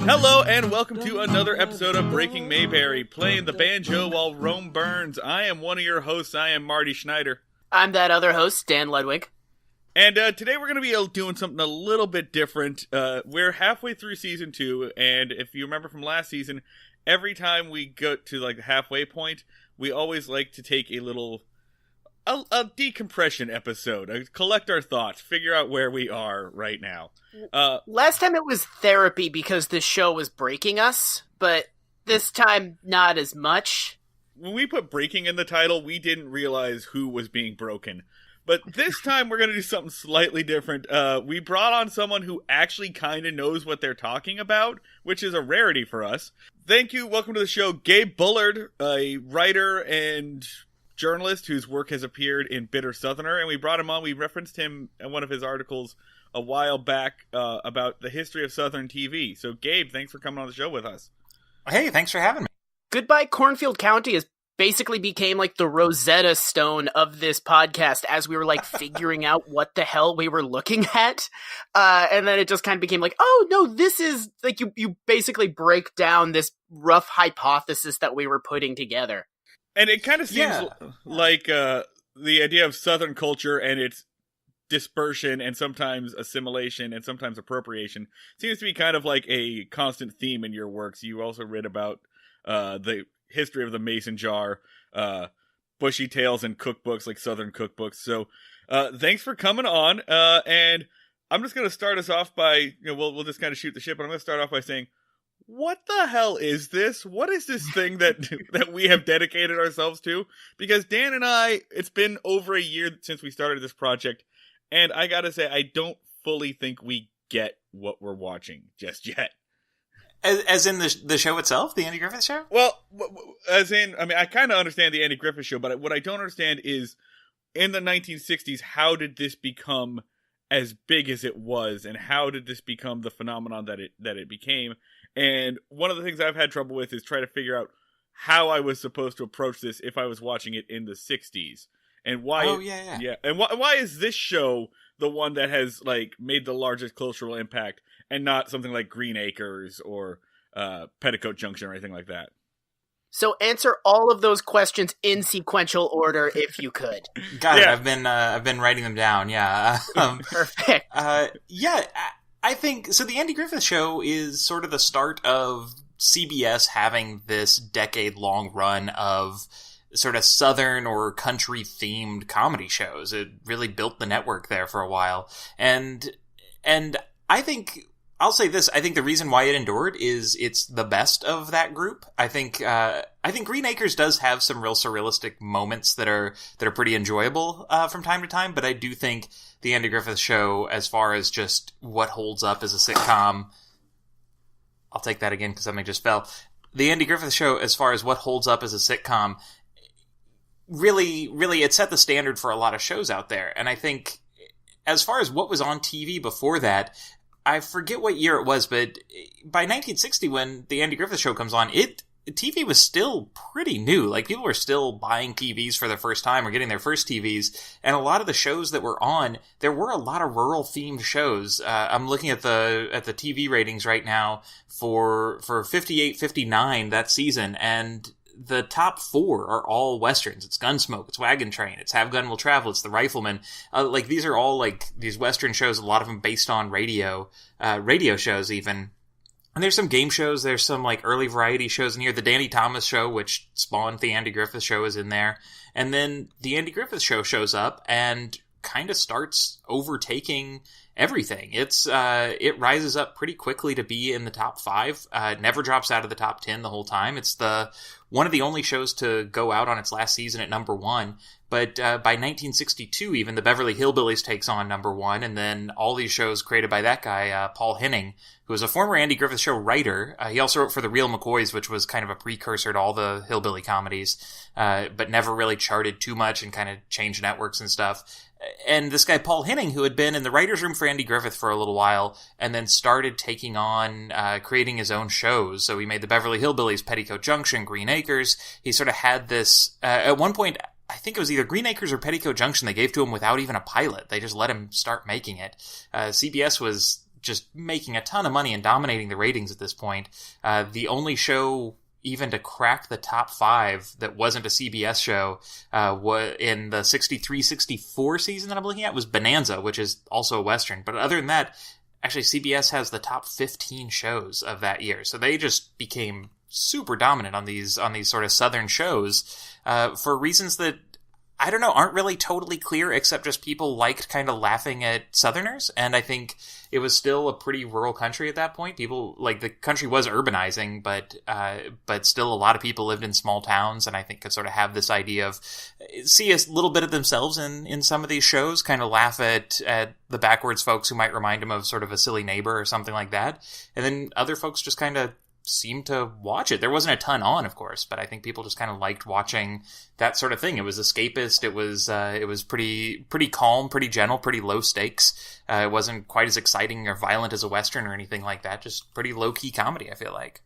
Hello and welcome to another episode of Breaking Mayberry, playing the banjo while Rome burns. I am one of your hosts. I am Marty Schneider. I'm that other host, Dan Ludwig. And today we're going to be doing something a little bit different. We're halfway through Season 2, and if you remember from last season, every time we go to like the halfway point, we always like to take a decompression episode, collect our thoughts, figure out where we are right now. Last time it was therapy because the show was breaking us, but this time not as much. When we put breaking in the title, we didn't realize who was being broken. But this time we're going to do something slightly different. We brought on someone who actually kind of knows what they're talking about, which is a rarity for us. Thank you. Welcome to the show, Gabe Bullard, a writer and journalist whose work has appeared in Bitter Southerner, and we brought him on. We referenced him in one of his articles a while back about the history of Southern TV. So, Gabe, thanks for coming on the show with us. Hey, thanks for having me. Goodbye Cornfield County has basically became like the Rosetta Stone of this podcast as we were like figuring out what the hell we were looking at. And then it just kind of became like, oh no, this is like you basically break down this rough hypothesis that we were putting together. And it kind of seems like the idea of Southern culture and its dispersion and sometimes assimilation and sometimes appropriation seems to be kind of like a constant theme in your works. You also read about the history of the mason jar, bushy tales and cookbooks like Southern cookbooks. So thanks for coming on. And I'm just going to start us off by, we'll just kind of shoot the shit, but I'm going to start off by saying, what the hell is this? What is this thing that we have dedicated ourselves to? Because Dan and I, it's been over a year since we started this project, and I gotta say, I don't fully think we get what we're watching just yet. As in the show itself, the Andy Griffith show? Well, I kind of understand the Andy Griffith show, but what I don't understand is, in the 1960s, how did this become as big as it was, and how did this become the phenomenon that it became? And one of the things I've had trouble with is try to figure out how I was supposed to approach this if I was watching it in the 60s. And why and why is this show the one that has like made the largest cultural impact and not something like Green Acres or Petticoat Junction or anything like that? So answer all of those questions in sequential order if you could. Got it. I've been writing them down. Yeah. Perfect. I think, so the Andy Griffith show is sort of the start of CBS having this decade-long run of sort of Southern or country-themed comedy shows. It really built the network there for a while. And I think, I'll say this, I think the reason why it endured is it's the best of that group. I think Green Acres does have some real surrealistic moments that are pretty enjoyable from time to time, but I do think the Andy Griffith show, as far as just what holds up as a sitcom, I'll take that again because something just fell. The Andy Griffith show, as far as what holds up as a sitcom, really, it set the standard for a lot of shows out there. And I think, as far as what was on TV before that, I forget what year it was, but by 1960, when the Andy Griffith show comes on, TV was still pretty new. Like, people were still buying TVs for the first time or getting their first TVs. And a lot of the shows that were on, there were a lot of rural-themed shows. I'm looking at the TV ratings right now for 58, 59 that season, and the top 4 are all Westerns. It's Gunsmoke, it's Wagon Train, it's Have Gun Will Travel, it's The Rifleman. These are all, these Western shows, a lot of them based on radio shows even. And there's some game shows, there's some early variety shows in here. The Danny Thomas show, which spawned the Andy Griffith show, is in there. And then the Andy Griffith show shows up and kind of starts overtaking everything. It rises up pretty quickly to be in the top 5. It never drops out of the top 10 the whole time. It's one of the only shows to go out on its last season at number 1. But by 1962, even the Beverly Hillbillies takes on number 1, and then all these shows created by that guy, Paul Henning, who was a former Andy Griffith Show writer. He also wrote for The Real McCoys, which was kind of a precursor to all the hillbilly comedies, but never really charted too much and kind of changed networks and stuff. And this guy, Paul Henning, who had been in the writer's room for Andy Griffith for a little while, and then started taking on, creating his own shows. So he made the Beverly Hillbillies, Petticoat Junction, Green Acres. He sort of had this, at one point, I think it was either Green Acres or Petticoat Junction they gave to him without even a pilot. They just let him start making it. CBS was just making a ton of money and dominating the ratings at this point. The only show even to crack the top 5 that wasn't a CBS show in the 63-64 season that I'm looking at was Bonanza, which is also a Western. But other than that, actually CBS has the top 15 shows of that year. So they just became super dominant on these sort of Southern shows for reasons that, I don't know, aren't really totally clear, except just people liked kind of laughing at Southerners. And I think it was still a pretty rural country at that point. People, like, the country was urbanizing, but still a lot of people lived in small towns, and I think could sort of have this idea of see a little bit of themselves in some of these shows, kind of laugh at the backwards folks who might remind them of sort of a silly neighbor or something like that. And then other folks just kind of seemed to watch it. There wasn't a ton on, of course, but I think people just kind of liked watching that sort of thing. It was escapist. It was pretty calm, pretty gentle, pretty low stakes. It wasn't quite as exciting or violent as a Western or anything like that. Just pretty low key comedy, I feel like.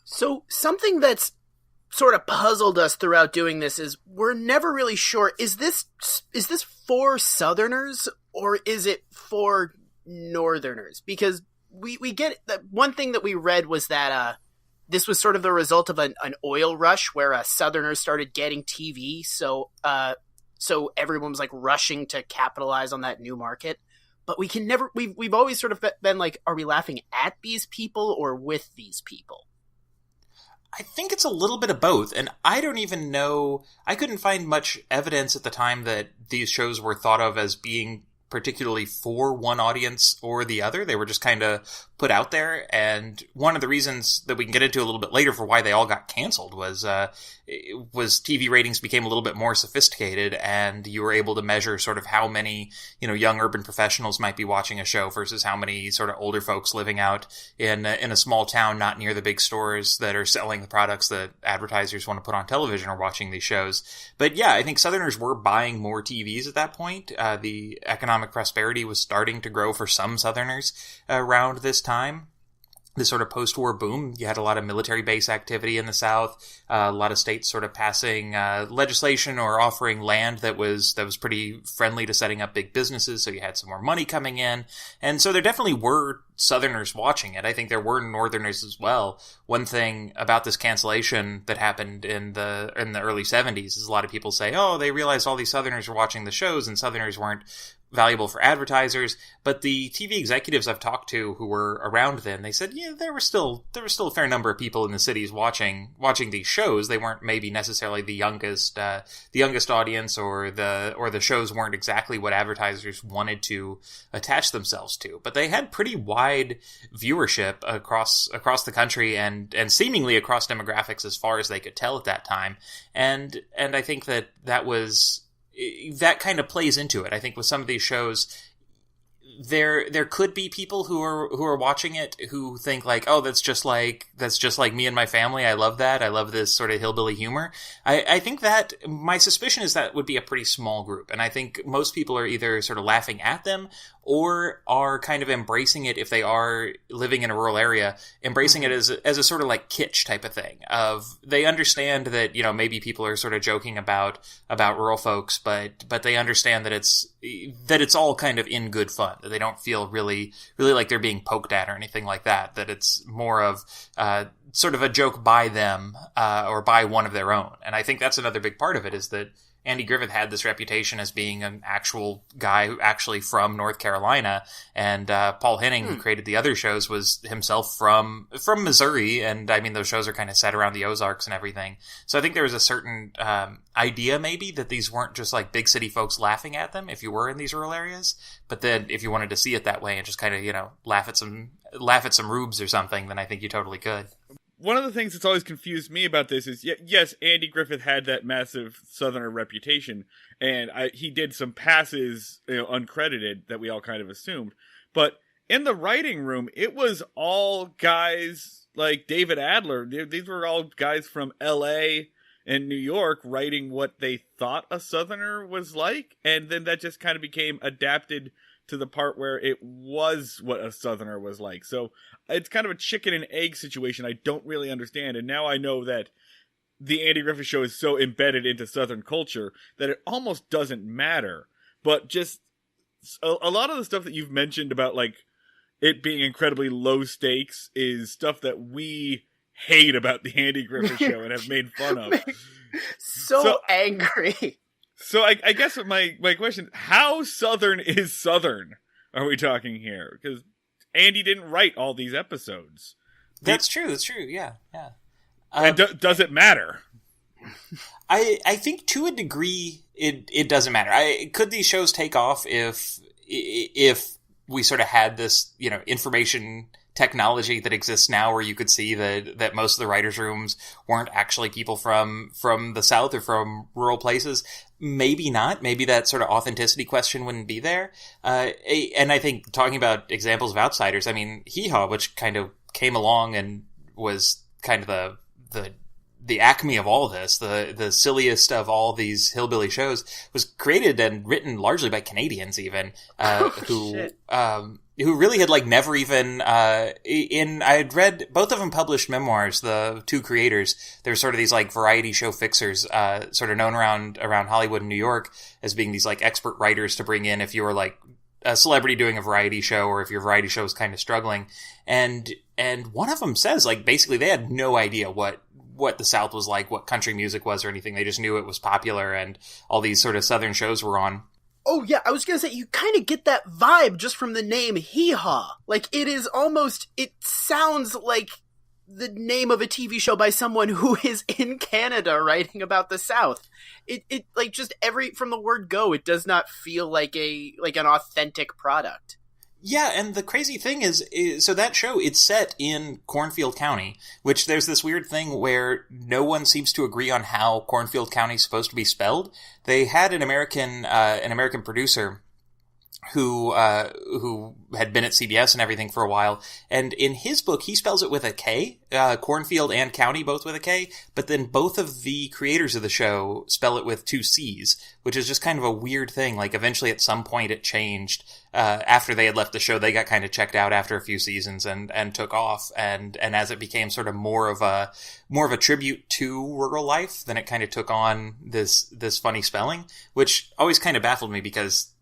So something that's sort of puzzled us throughout doing this is we're never really sure, is this for Southerners or is it for Northerners? Because we get that one thing that we read was that this was sort of the result of an oil rush where Southerners started getting TV, so everyone was like rushing to capitalize on that new market. But we can never, we've always sort of been like, are we laughing at these people or with these people? I think it's a little bit of both, and I don't even know, I couldn't find much evidence at the time that these shows were thought of as being particularly for one audience or the other. They were just kind of put out there, and one of the reasons that we can get into a little bit later for why they all got canceled was TV ratings became a little bit more sophisticated, and you were able to measure sort of how many, young urban professionals might be watching a show versus how many sort of older folks living out in a small town not near the big stores that are selling the products that advertisers want to put on television or watching these shows. But yeah, I think Southerners were buying more TVs at that point. The economic prosperity was starting to grow for some Southerners around this time. This sort of post-war boom, you had a lot of military base activity in the South, a lot of states sort of passing legislation or offering land that was pretty friendly to setting up big businesses, so you had some more money coming in. And so there definitely were Southerners watching it. I think there were Northerners as well. One thing about this cancellation that happened in the early 70s is a lot of people say, oh, they realized all these Southerners were watching the shows and Southerners weren't valuable for advertisers. But the TV executives I've talked to who were around then, they said, yeah, there was still a fair number of people in the cities watching these shows. They weren't maybe necessarily the youngest audience, or the shows weren't exactly what advertisers wanted to attach themselves to. But they had pretty wide viewership across the country and seemingly across demographics as far as they could tell at that time. And I think that kind of plays into it. I think with some of these shows, there could be people who are watching it who think like, oh, that's just like me and my family. I love that. I love this sort of hillbilly humor. I think that my suspicion is that would be a pretty small group. And I think most people are either sort of laughing at them or are kind of embracing it if they are living in a rural area, embracing it as a sort of like kitsch type of thing. Of they understand that, maybe people are sort of joking about rural folks, but they understand that it's all kind of in good fun. That they don't feel really, really like they're being poked at or anything like that. That it's more of sort of a joke by them or by one of their own. And I think that's another big part of it, is that Andy Griffith had this reputation as being an actual guy who actually from North Carolina, and Paul Henning, who created the other shows, was himself from Missouri, and I mean those shows are kind of set around the Ozarks and everything. So I think there was a certain idea maybe that these weren't just like big city folks laughing at them if you were in these rural areas, but then if you wanted to see it that way and just kind of laugh at some rubes or something, then I think you totally could. one of the things that's always confused me about this is, yes, Andy Griffith had that massive Southerner reputation, and he did some passes, uncredited, that we all kind of assumed. But in the writing room, it was all guys like David Adler. These were all guys from L.A. and New York writing what they thought a Southerner was like, and then that just kind of became adapted to the part where it was what a Southerner was like. So it's kind of a chicken and egg situation I don't really understand, and now I know that the Andy Griffith Show is so embedded into Southern culture that it almost doesn't matter. But just a lot of the stuff that you've mentioned about, like, it being incredibly low stakes is stuff that we hate about the Andy Griffith Show and have made fun of. So angry. So I guess my question, how Southern is Southern are we talking here? Because Andy didn't write all these episodes. That's true, yeah. And does it matter? I think to a degree it doesn't matter. Could these shows take off if we sort of had this, information technology that exists now where you could see that most of the writers' rooms weren't actually people from the South or from rural places? Maybe not. Maybe that sort of authenticity question wouldn't be there. And I think talking about examples of outsiders, I mean, Hee Haw, which kind of came along and was kind of the acme of all this, the silliest of all these hillbilly shows, was created and written largely by Canadians even, who really had like never even, I had read, both of them published memoirs, the two creators. They're sort of these like variety show fixers, sort of known around Hollywood and New York as being these like expert writers to bring in if you were like a celebrity doing a variety show or if your variety show was kind of struggling. And one of them says like basically they had no idea what the South was like, what country music was or anything. They just knew it was popular and all these sort of Southern shows were on. Oh yeah, I was gonna say, you kind of get that vibe just from the name Hee Haw. Like, it sounds like the name of a TV show by someone who is in Canada writing about the South. It like, just from the word go, it does not feel like an authentic product. Yeah, and the crazy thing is so that show, it's set in Cornfield County, which there's this weird thing where no one seems to agree on how Cornfield County is supposed to be spelled. They had an American producer who had been at CBS and everything for a while, and in his book, he spells it with a K, Cornfield and County both with a K, but then both of the creators of the show spell it with two C's, which is just kind of a weird thing. Like, eventually at some point it changed. After they had left the show, they got kind of checked out after a few seasons and took off, and as it became sort of more of a tribute to rural life, then it kind of took on this funny spelling, which always kind of baffled me because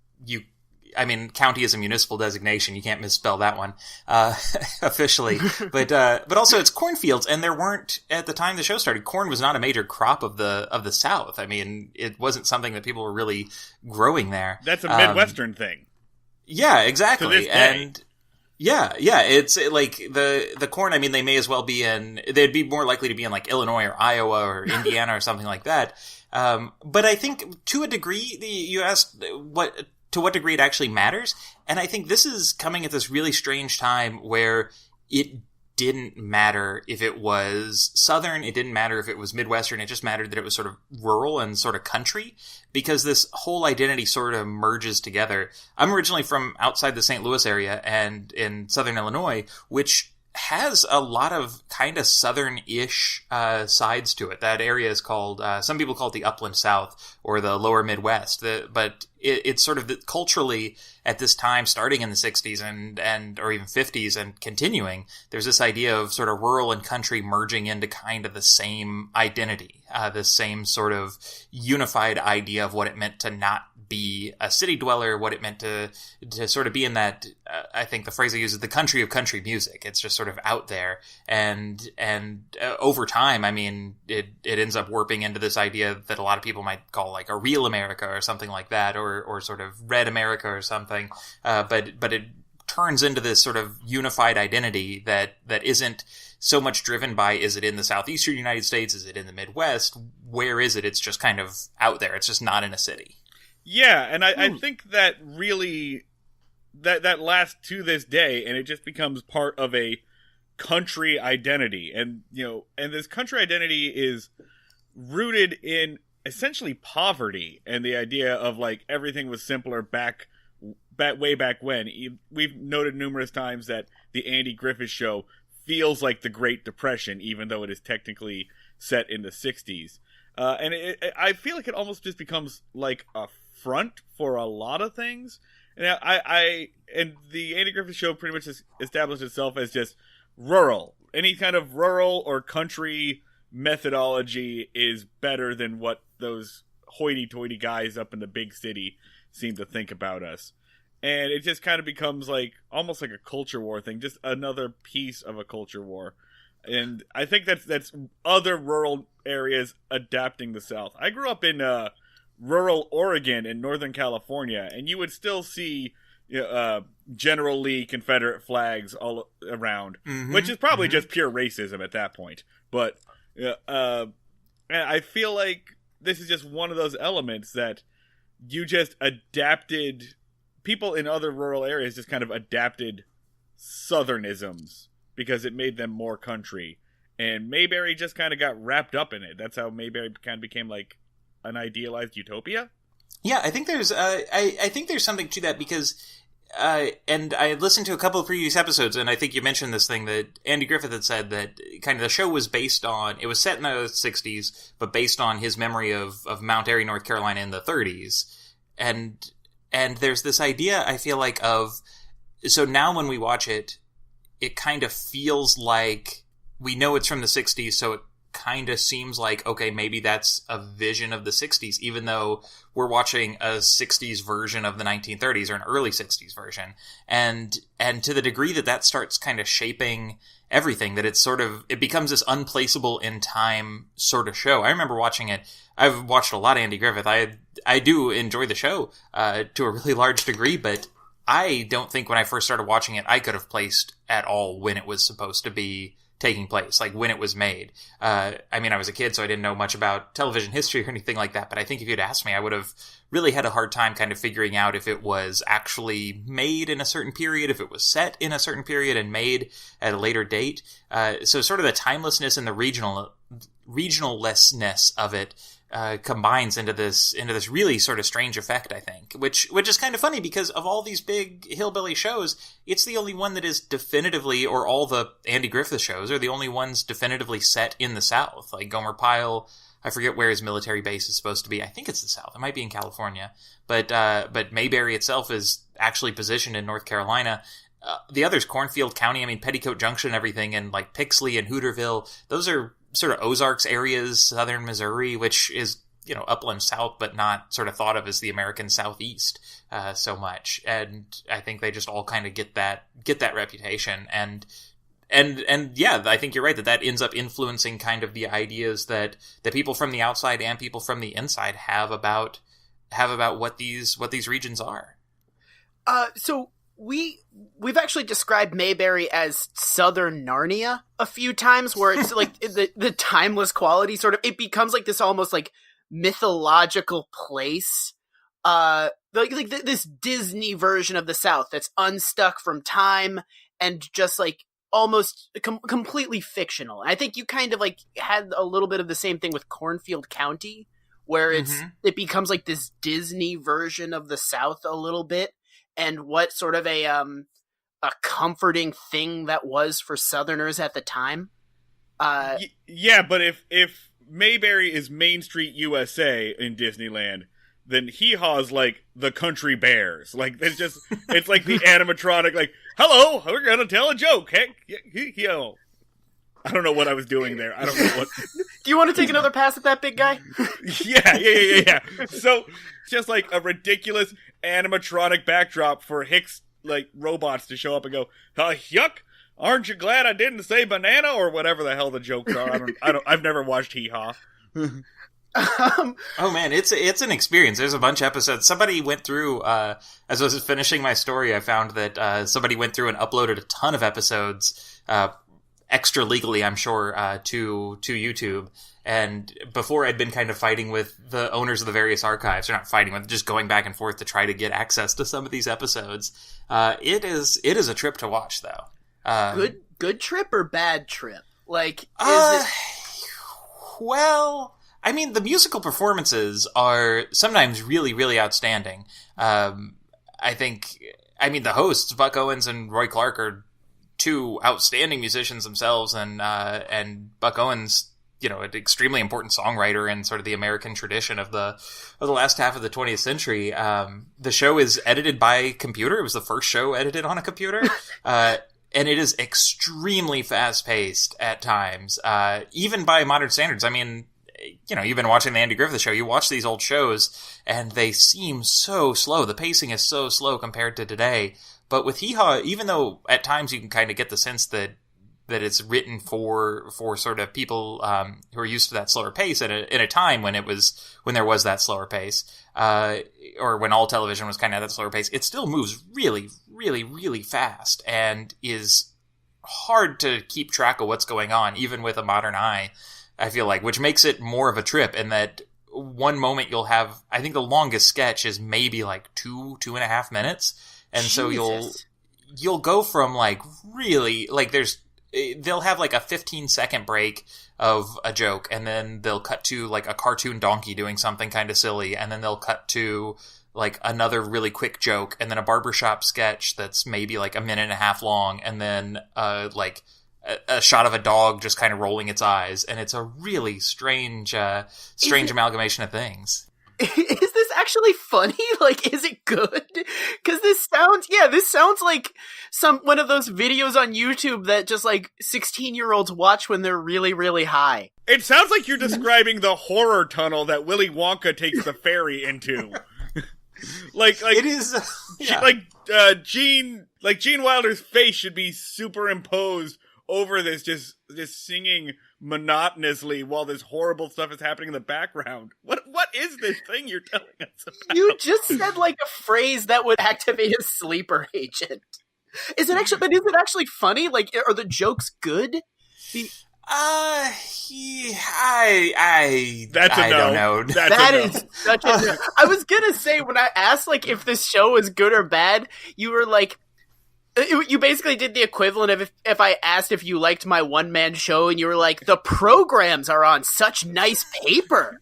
county is a municipal designation. You can't misspell that one, officially. But also it's cornfields, and there weren't, at the time the show started, corn was not a major crop of the South. I mean, it wasn't something that people were really growing there. That's a Midwestern thing. Yeah, exactly. To this day. And yeah, it's like the corn, I mean, they may as well be they'd be more likely to be in like Illinois or Iowa or Indiana or something like that. But I think to a degree, you asked to what degree it actually matters. And I think this is coming at this really strange time where it didn't matter if it was Southern, it didn't matter if it was Midwestern, it just mattered that it was sort of rural and sort of country, because this whole identity sort of merges together. I'm originally from outside the St. Louis area and in Southern Illinois, which has a lot of kind of Southern-ish sides to it. That area is called, some people call it the Upland South or the Lower Midwest, but it's sort of culturally at this time, starting in the 60s and or even 50s and continuing, there's this idea of sort of rural and country merging into kind of the same identity, the same sort of unified idea of what it meant to not be a city dweller, what it meant to sort of be in that, I think the phrase I use is the country of country music. It's just sort of out there. And over time, I mean, it ends up warping into this idea that a lot of people might call like a real America or something like that, or sort of red America or something. But it turns into this sort of unified identity that isn't so much driven by, is it in the southeastern United States? Is it in the Midwest? Where is it? It's just kind of out there. It's just not in a city. Yeah, and I think that really that lasts to this day, and it just becomes part of a country identity. And, and this country identity is rooted in essentially poverty and the idea of, like, everything was simpler way back when. We've noted numerous times that the Andy Griffith Show feels like the Great Depression, even though it is technically set in the 60s. And I feel like it almost just becomes like a front for a lot of things. And and the Andy Griffith Show pretty much established itself as just rural. Any kind of rural or country methodology is better than what those hoity-toity guys up in the big city seem to think about us. And it just kind of becomes like almost like a culture war thing, just another piece of a culture war. And I think that's other rural areas adapting the South. I grew up in rural Oregon and Northern California, and you would still see General Lee Confederate flags all around, which is probably just pure racism at that point. But I feel like this is just one of those elements that you just adapted. People in other rural areas just kind of adapted Southernisms because it made them more country. And Mayberry just kind of got wrapped up in it. That's how Mayberry kind of became like an idealized utopia. Yeah, I think there's I think there's something to that because and I listened to a couple of previous episodes, and I think you mentioned this thing that Andy Griffith had said that kind of the show was based on, it was set in the 60s, but based on his memory of Mount Airy, North Carolina in the 30s. And there's this idea, I feel like, of... So now when we watch it, it kind of feels like... We know it's from the 60s, so it kind of seems like, okay, maybe that's a vision of the 60s, even though we're watching a 60s version of the 1930s, or an early 60s version. And to the degree that starts kind of shaping everything, that it becomes this unplaceable in time sort of show. I remember watching it. I've watched a lot of Andy Griffith. I do enjoy the show to a really large degree, but I don't think when I first started watching it, I could have placed at all when it was supposed to be taking place, like when it was made. I mean, I was a kid, so I didn't know much about television history or anything like that, but I think if you'd asked me, I would have really had a hard time kind of figuring out if it was actually made in a certain period, if it was set in a certain period and made at a later date. So sort of the timelessness and the regionallessness of it combines into this really sort of strange effect, I think, which is kind of funny because of all these big hillbilly shows, it's the only one that is definitively, or all the Andy Griffith shows are the only ones definitively set in the South. Like Gomer Pyle, I forget where his military base is supposed to be. I think it's the South. It might be in California, but Mayberry itself is actually positioned in North Carolina. The others, Cornfield County, I mean, Petticoat Junction and everything, and like Pixley and Hooterville, those are sort of Ozarks areas, southern Missouri, which is, upland South, but not sort of thought of as the American Southeast so much. And I think they just all kind of get that reputation. And yeah, I think you're right that ends up influencing kind of the ideas that people from the outside and people from the inside have about what these regions are. So we've actually described Mayberry as Southern Narnia a few times, where it's like the timeless quality sort of, it becomes like this almost like mythological place, like this Disney version of the South that's unstuck from time and just like almost completely fictional. And I think you kind of like had a little bit of the same thing with Cornfield County, where it becomes like this Disney version of the South a little bit. And what sort of a comforting thing that was for Southerners at the time. Yeah, but if Mayberry is Main Street USA in Disneyland, then Hee Haw is like the Country Bears. Like it's like the animatronic. Like, hello, we're gonna tell a joke. Heck, yo. I don't know what I was doing there. I don't know what. Do you want to take another pass at that, big guy? Yeah. So, just like a ridiculous animatronic backdrop for Hicks, like, robots to show up and go, yuck, aren't you glad I didn't say banana? Or whatever the hell the jokes are. I've never watched Hee Haw. Oh man, it's an experience. There's a bunch of episodes. Somebody went through, as I was finishing my story, I found that somebody went through and uploaded a ton of episodes, extra legally, I'm sure, to YouTube. And before, I'd been kind of fighting with the owners of the various archives, or not fighting with, just going back and forth to try to get access to some of these episodes. It is a trip to watch, though. good trip or bad trip? Like, is it... Well, I mean, the musical performances are sometimes really, really outstanding. I think, I mean, the hosts, Buck Owens and Roy Clark, are two outstanding musicians themselves, and Buck Owens, you know, an extremely important songwriter in sort of the American tradition of the last half of the 20th century. The show is edited by computer. It was the first show edited on a computer. And it is extremely fast-paced at times, even by modern standards. I mean, you know, you've been watching the Andy Griffith Show. You watch these old shows, and they seem so slow. The pacing is so slow compared to today. But with Hee Haw, even though at times you can kind of get the sense that it's written for sort of people who are used to that slower pace in a time when there was that slower pace, or when all television was kind of at that slower pace, it still moves really, really, really fast and is hard to keep track of what's going on, even with a modern eye, I feel like, which makes it more of a trip in that one moment you'll have, I think the longest sketch is maybe like 2.5 minutes. And Jesus. So you'll go from like really, like they'll have like a 15-second break of a joke, and then they'll cut to like a cartoon donkey doing something kind of silly, and then they'll cut to like another really quick joke, and then a barbershop sketch that's maybe like a minute and a half long, and then like a shot of a dog just kind of rolling its eyes, and it's a really strange amalgamation of things. Is this actually funny? Like, is it good? Because this sounds like one of those videos on YouTube that just like 16-year-olds watch when they're really, really high. It sounds like you're describing the horror tunnel that Willy Wonka takes the ferry into. like it is. Yeah. Gene Wilder's face should be superimposed over this, just singing monotonously while this horrible stuff is happening in the background. What is this thing you're telling us about? You just said like a phrase that would activate a sleeper agent. Is it actually funny? Like, are the jokes good? I don't know. That is such a no. I was gonna say, when I asked like if this show is good or bad, you were like, you basically did the equivalent of if I asked if you liked my one-man show, and you were like, the programs are on such nice paper.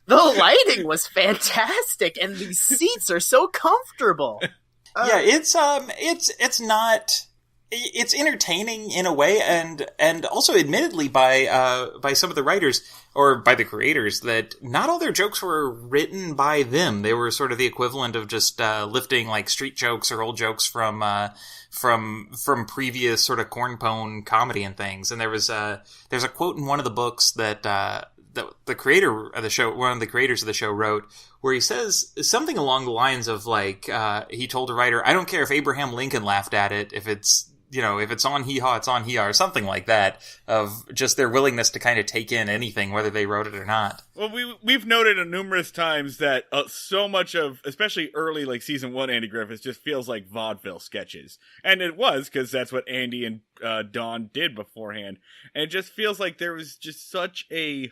The lighting was fantastic, and these seats are so comfortable. Yeah, it's entertaining in a way, and also admittedly by some of the writers or by the creators, that not all their jokes were written by them. They were sort of the equivalent of just lifting like street jokes or old jokes from previous sort of cornpone comedy and things. And there's a quote in one of the books that the creator of the show, one of the creators of the show, wrote, where he says something along the lines of like, he told a writer, "I don't care if Abraham Lincoln laughed at it, if it's on Hee Haw, it's on Hee Haw," or something like that, of just their willingness to kind of take in anything, whether they wrote it or not. Well, we've noted numerous times that so much of, especially early, like season 1 Andy Griffith, just feels like vaudeville sketches. And it was, because that's what Andy and Don did beforehand. And it just feels like there was just such a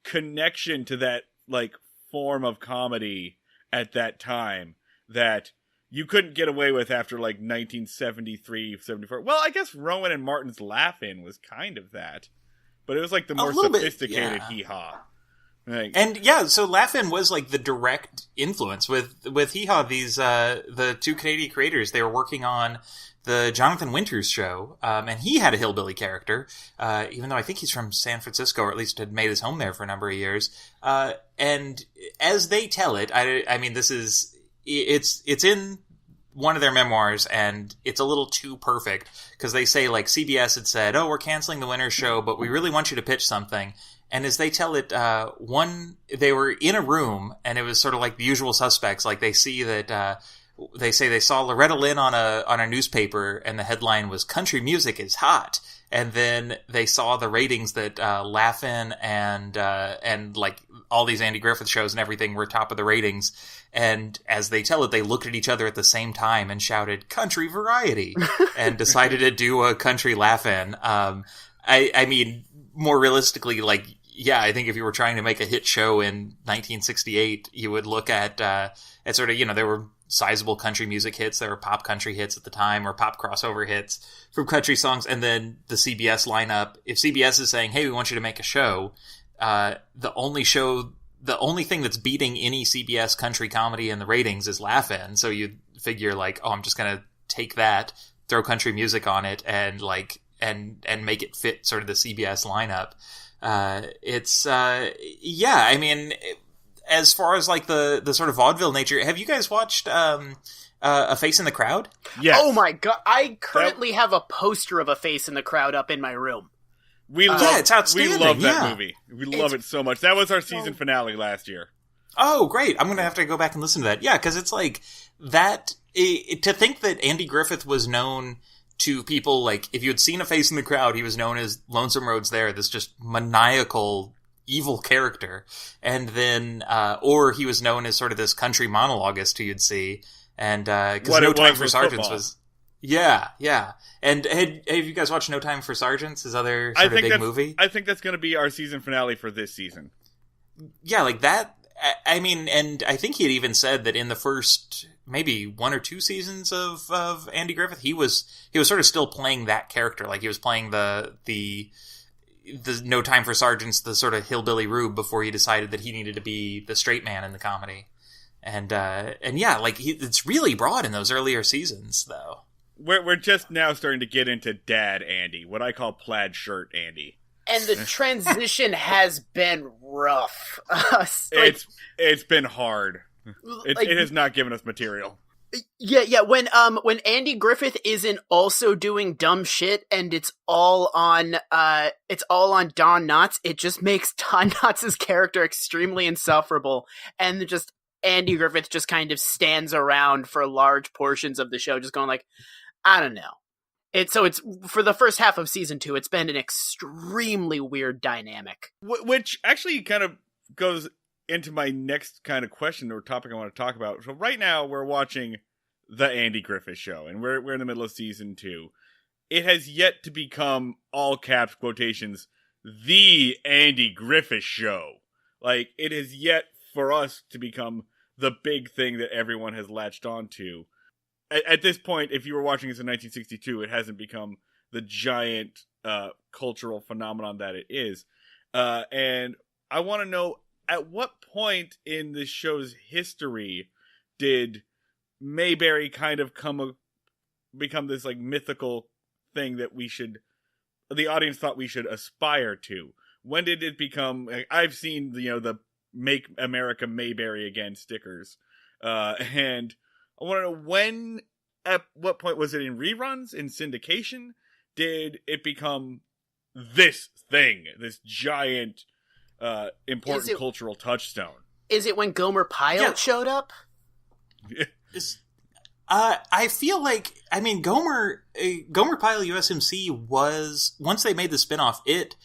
connection to that, like, form of comedy at that time that you couldn't get away with after, like, 1973, 74. Well, I guess Rowan and Martin's Laugh-In was kind of that. But it was, like, the more sophisticated Hee Haw. Like, and, yeah, so Laugh-In was, like, the direct influence. With Hee Haw, these, the two Canadian creators, they were working on the Jonathan Winters show, and he had a hillbilly character, even though I think he's from San Francisco, or at least had made his home there for a number of years. And as they tell it, I mean, it's in one of their memoirs, and it's a little too perfect, because they say, like, CBS had said, "Oh, we're canceling the Winters show, but we really want you to pitch something." And as they tell it, they were in a room, and it was sort of like The Usual Suspects. Like, they see that, they say they saw Loretta Lynn on a newspaper, and the headline was "Country Music is Hot." And then they saw the ratings that Laugh-In and like all these Andy Griffith shows and everything were top of the ratings. And as they tell it, they looked at each other at the same time and shouted "Country Variety," and decided to do a country Laugh-In. I mean, more realistically, like, yeah, I think if you were trying to make a hit show in 1968, you would look at sort of, there were sizable country music hits. There were pop country hits at the time, or pop crossover hits from country songs. And then the CBS lineup, if CBS is saying, hey, we want you to make a show, the only thing that's beating any CBS country comedy in the ratings is Laugh-In. So you figure like, oh, I'm just going to take that, throw country music on it, and like, and make it fit sort of the CBS lineup. I mean, as far as like the sort of vaudeville nature, have you guys watched A Face in the Crowd? Yes. Oh my god! I currently have a poster of A Face in the Crowd up in my room. It's outstanding. We love that movie. We love it so much. That was our season finale last year. Oh, great! I'm gonna have to go back and listen to that. Yeah, because it's like that. To think that Andy Griffith was known to people, like, if you had seen A Face in the Crowd, he was known as Lonesome Rhodes There, this just maniacal, evil character. And then, or he was known as sort of this country monologuist who you'd see. And, because No Time for Sergeants was... Yeah. And have you guys watched No Time for Sergeants, his other sort of big movie? I think that's going to be our season finale for this season. Yeah, like that... I mean, and I think he had even said that in the first maybe 1 or 2 seasons of Andy Griffith, he was sort of still playing that character. Like he was playing the No Time for Sergeants, the sort of hillbilly rube, before he decided that he needed to be the straight man in the comedy. And yeah, like it's really broad in those earlier seasons, though. We're just now starting to get into Dad Andy, what I call plaid shirt Andy. And the transition has been rough. It's been hard. It has not given us material. Yeah. When Andy Griffith isn't also doing dumb shit, and it's all on Don Knotts, it just makes Don Knotts' character extremely insufferable, and just Andy Griffith just kind of stands around for large portions of the show, just going like, I don't know. It's for the first half of season 2, it's been an extremely weird dynamic. Which actually kind of goes into my next kind of question or topic I want to talk about. So right now we're watching the Andy Griffith Show, and we're in the middle of season 2. It has yet to become, all caps quotations, the Andy Griffith Show. Like, it has yet for us to become the big thing that everyone has latched onto. At this point, if you were watching this in 1962, it hasn't become the giant cultural phenomenon that it is. And I want to know, at what point in this show's history did Mayberry kind of become this like mythical thing that the audience thought we should aspire to? When did it become? I've seen the Make America Mayberry Again stickers, and I want to know at what point was it in reruns, in syndication? Did it become this thing, this giant, important cultural touchstone? Is it when Gomer Pyle showed up? I feel like, I mean, Gomer Pyle USMC was, once they made the spinoff, it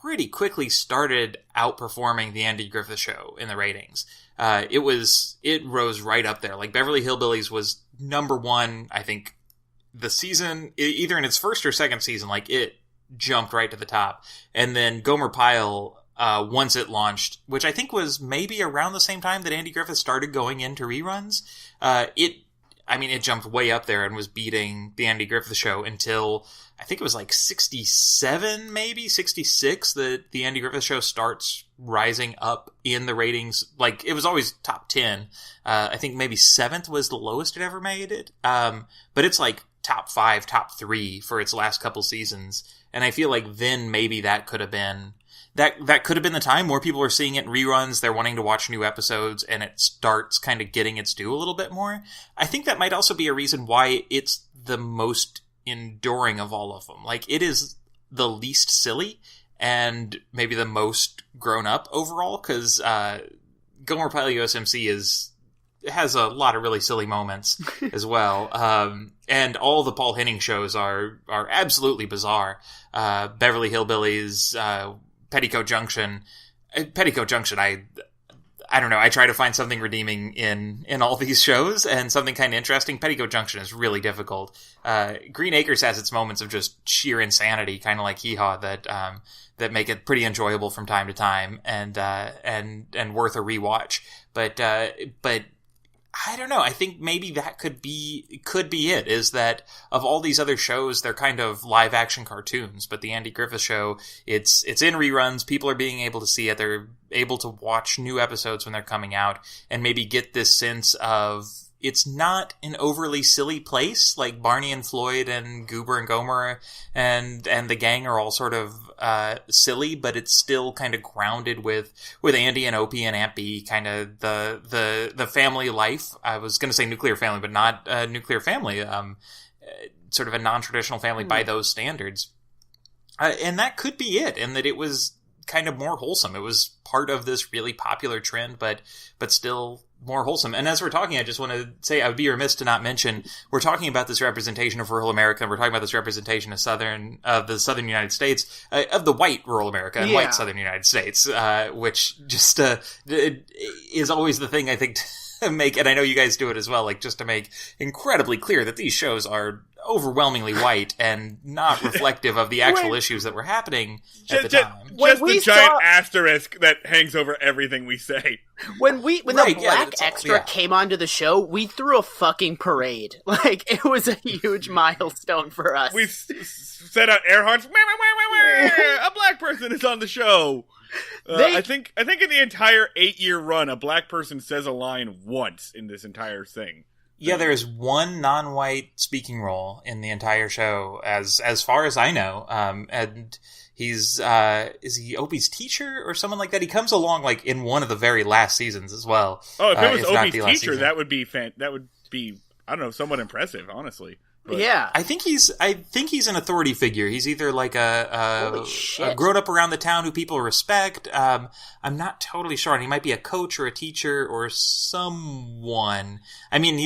pretty quickly started outperforming the Andy Griffith Show in the ratings. It rose right up there. Like Beverly Hillbillies was number 1, I think, the season, either in its first or second season, like it jumped right to the top. And then Gomer Pyle, once it launched, which I think was maybe around the same time that Andy Griffith started going into reruns, it jumped way up there and was beating the Andy Griffith Show until I think it was like 67, maybe 66, that the Andy Griffith Show starts rising up in the ratings. Like, it was always top 10. I think maybe 7th was the lowest it ever made it. But it's like top 5, top 3 for its last couple seasons. And I feel like then maybe that could have been the time. More people are seeing it in reruns. They're wanting to watch new episodes, and it starts kind of getting its due a little bit more. I think that might also be a reason why it's the most enduring of all of them. Like, it is the least silly and maybe the most grown up overall, because Gomer Pyle USMC has a lot of really silly moments as well. And all the Paul Henning shows are absolutely bizarre. Beverly Hillbillies, Petticoat Junction, I don't know. I try to find something redeeming in all these shows, and something kind of interesting. Petticoat Junction is really difficult. Green Acres has its moments of just sheer insanity, kind of like Hee Haw, that make it pretty enjoyable from time to time, and worth a rewatch. But I don't know. I think maybe that could be it, is that of all these other shows, they're kind of live action cartoons, but the Andy Griffith Show, it's in reruns. People are being able to see it. They're able to watch new episodes when they're coming out and maybe get this sense of it's not an overly silly place. Like Barney and Floyd and Goober and Gomer and the gang are all sort of silly, but it's still kind of grounded with Andy and Opie and Aunt Bee, kind of the family life. I was going to say nuclear family, but not nuclear family. Sort of a non-traditional family by those standards. And that could be it, and that it was kind of more wholesome. It was part of this really popular trend, but still more wholesome. And as we're talking, I just want to say I would be remiss to not mention we're talking about this representation of rural America. We're talking about this representation of the southern United States, of the white rural America and white southern United States, which just is always the thing I think to make, and I know you guys do it as well, like just to make incredibly clear that these shows are overwhelmingly white and not reflective of the actual issues that were happening at the time. Just the giant asterisk that hangs over everything we say. When the black extra came onto the show, we threw a fucking parade. Like, it was a huge milestone for us. We set out air horns. A black person is on the show. I think in the entire 8-year run, a black person says a line once in this entire thing. Yeah, there is one non-white speaking role in the entire show, as far as I know. And he's is he Opie's teacher or someone like that? He comes along like in one of the very last seasons as well. Oh, if it was Opie's teacher, that would be I don't know, somewhat impressive, honestly. But yeah, I think he's an authority figure. He's either like a grown up around the town who people respect. I'm not totally sure. And he might be a coach or a teacher or someone. I mean,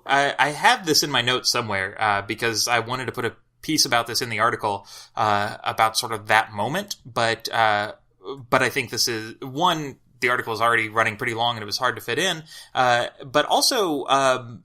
I have this in my notes somewhere, because I wanted to put a piece about this in the article, about sort of that moment. But I think this is one, the article is already running pretty long and it was hard to fit in. But also,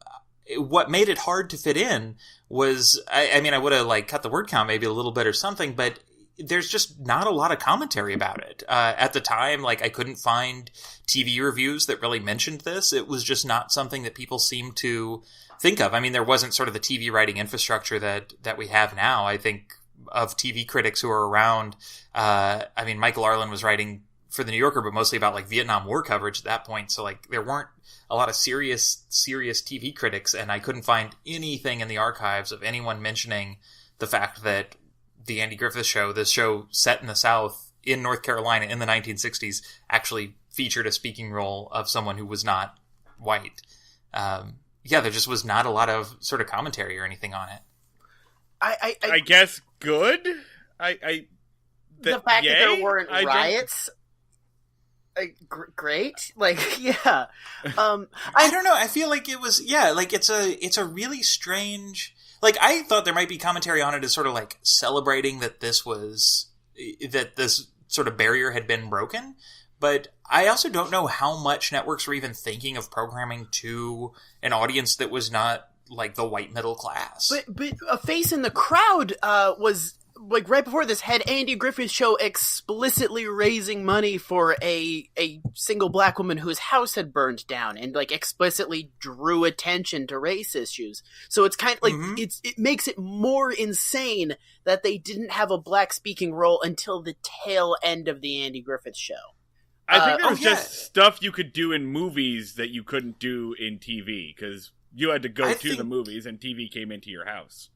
what made it hard to fit in was, I mean, I would have like cut the word count maybe a little bit or something, but there's just not a lot of commentary about it. At the time, like I couldn't find TV reviews that really mentioned this. It was just not something that people seemed to think of. I mean, there wasn't sort of the TV writing infrastructure that we have now. I think of TV critics who are around. I mean, Michael Arlen was writing for the New Yorker, but mostly about like Vietnam War coverage at that point. So like there weren't a lot of serious TV critics, and I couldn't find anything in the archives of anyone mentioning the fact that the Andy Griffith Show, this show set in the South in North Carolina in the 1960s, actually featured a speaking role of someone who was not white. There just was not a lot of sort of commentary or anything on it. I guess good. The fact that there weren't riots. Great, like yeah. I don't know. I feel like it was like it's a really strange. Like I thought there might be commentary on it as sort of like celebrating that this sort of barrier had been broken, but I also don't know how much networks were even thinking of programming to an audience that was not like the white middle class. But a face in the crowd was. Like right before this, had Andy Griffith Show explicitly raising money for a single black woman whose house had burned down, and like explicitly drew attention to race issues. So it's kind of like it makes it more insane that they didn't have a black speaking role until the tail end of the Andy Griffith Show. I think there's just stuff you could do in movies that you couldn't do in TV because you had to go to the movies and TV came into your house.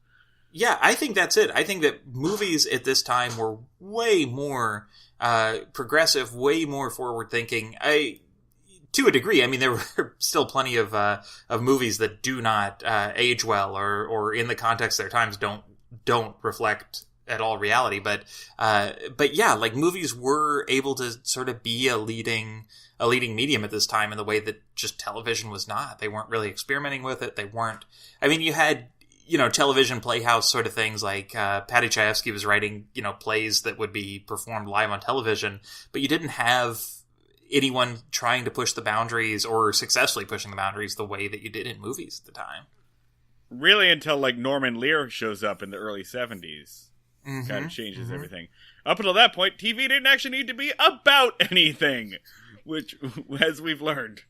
Yeah, I think that's it. I think that movies at this time were way more progressive, way more forward-thinking. To a degree, I mean, there were still plenty of movies that do not age well, or in the context of their times don't reflect at all reality. But yeah, like movies were able to sort of be a leading medium at this time in the way that just television was not. They weren't really experimenting with it. They weren't. I mean, you had. Television playhouse sort of things like Paddy Chayefsky was writing, plays that would be performed live on television, but you didn't have anyone trying to push the boundaries or successfully pushing the boundaries the way that you did in movies at the time. Really until like Norman Lear shows up in the early 70s. Kind of changes everything. Up until that point, TV didn't actually need to be about anything, which, as we've learned.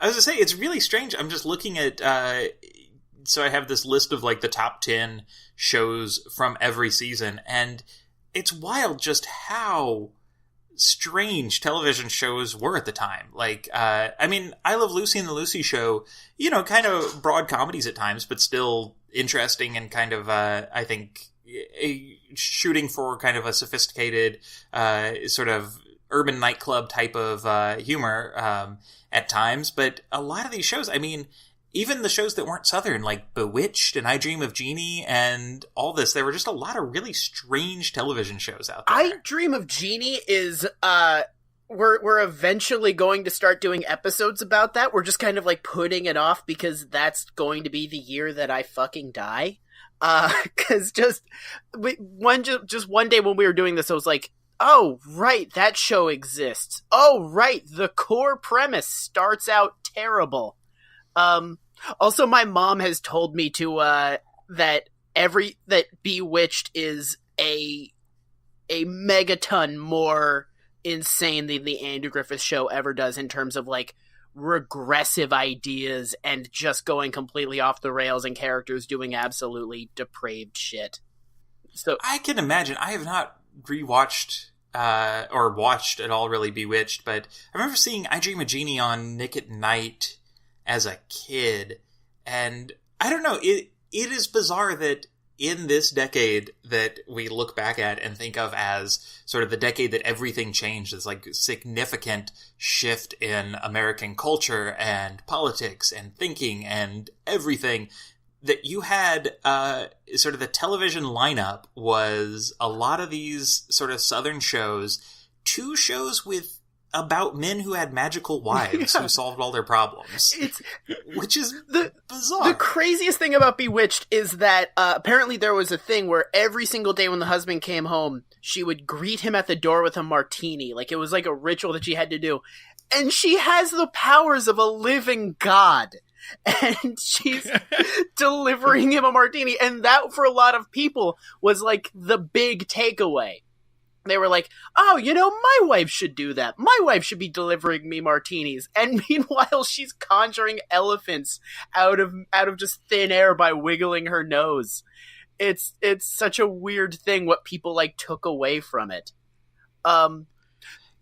I was going to say, it's really strange. I'm just looking at, so I have this list of like the top 10 shows from every season, and it's wild just how strange television shows were at the time. Like, I mean, I Love Lucy and the Lucy Show, you know, kind of broad comedies at times, but still interesting and kind of, I think, shooting for kind of a sophisticated, sort of urban nightclub type of humor at times. But a lot of these shows, I mean, even the shows that weren't Southern, like Bewitched and I Dream of Jeannie and all this, there were just a lot of really strange television shows out there. I Dream of Jeannie is, we're eventually going to start doing episodes about that. We're just kind of like putting it off because that's going to be the year that I fucking die. Cause just one day when we were doing this, I was like, oh, right, that show exists. Oh, right, the core premise starts out terrible. Also, my mom has told me to that Bewitched is a megaton more insane than the Andy Griffith Show ever does in terms of like regressive ideas and just going completely off the rails and characters doing absolutely depraved shit. So I can imagine. I have not rewatched or watched at all really Bewitched, but I remember seeing I Dream of Jeannie on Nick at Night as a kid, and I don't know, it is bizarre that in this decade that we look back at and think of as sort of the decade that everything changed, this like significant shift in American culture and politics and thinking and everything, that you had sort of the television lineup was a lot of these sort of Southern shows, 2 shows about men who had magical wives who solved all their problems. Which is bizarre. The craziest thing about Bewitched is that apparently there was a thing where every single day when the husband came home, she would greet him at the door with a martini. Like, it was like a ritual that she had to do. And she has the powers of a living god. And she's delivering him a martini. And that, for a lot of people, was like the big takeaway. They were like, oh, you know, my wife should do that. My wife should be delivering me martinis. And meanwhile, she's conjuring elephants out of just thin air by wiggling her nose. It's such a weird thing what people like took away from it.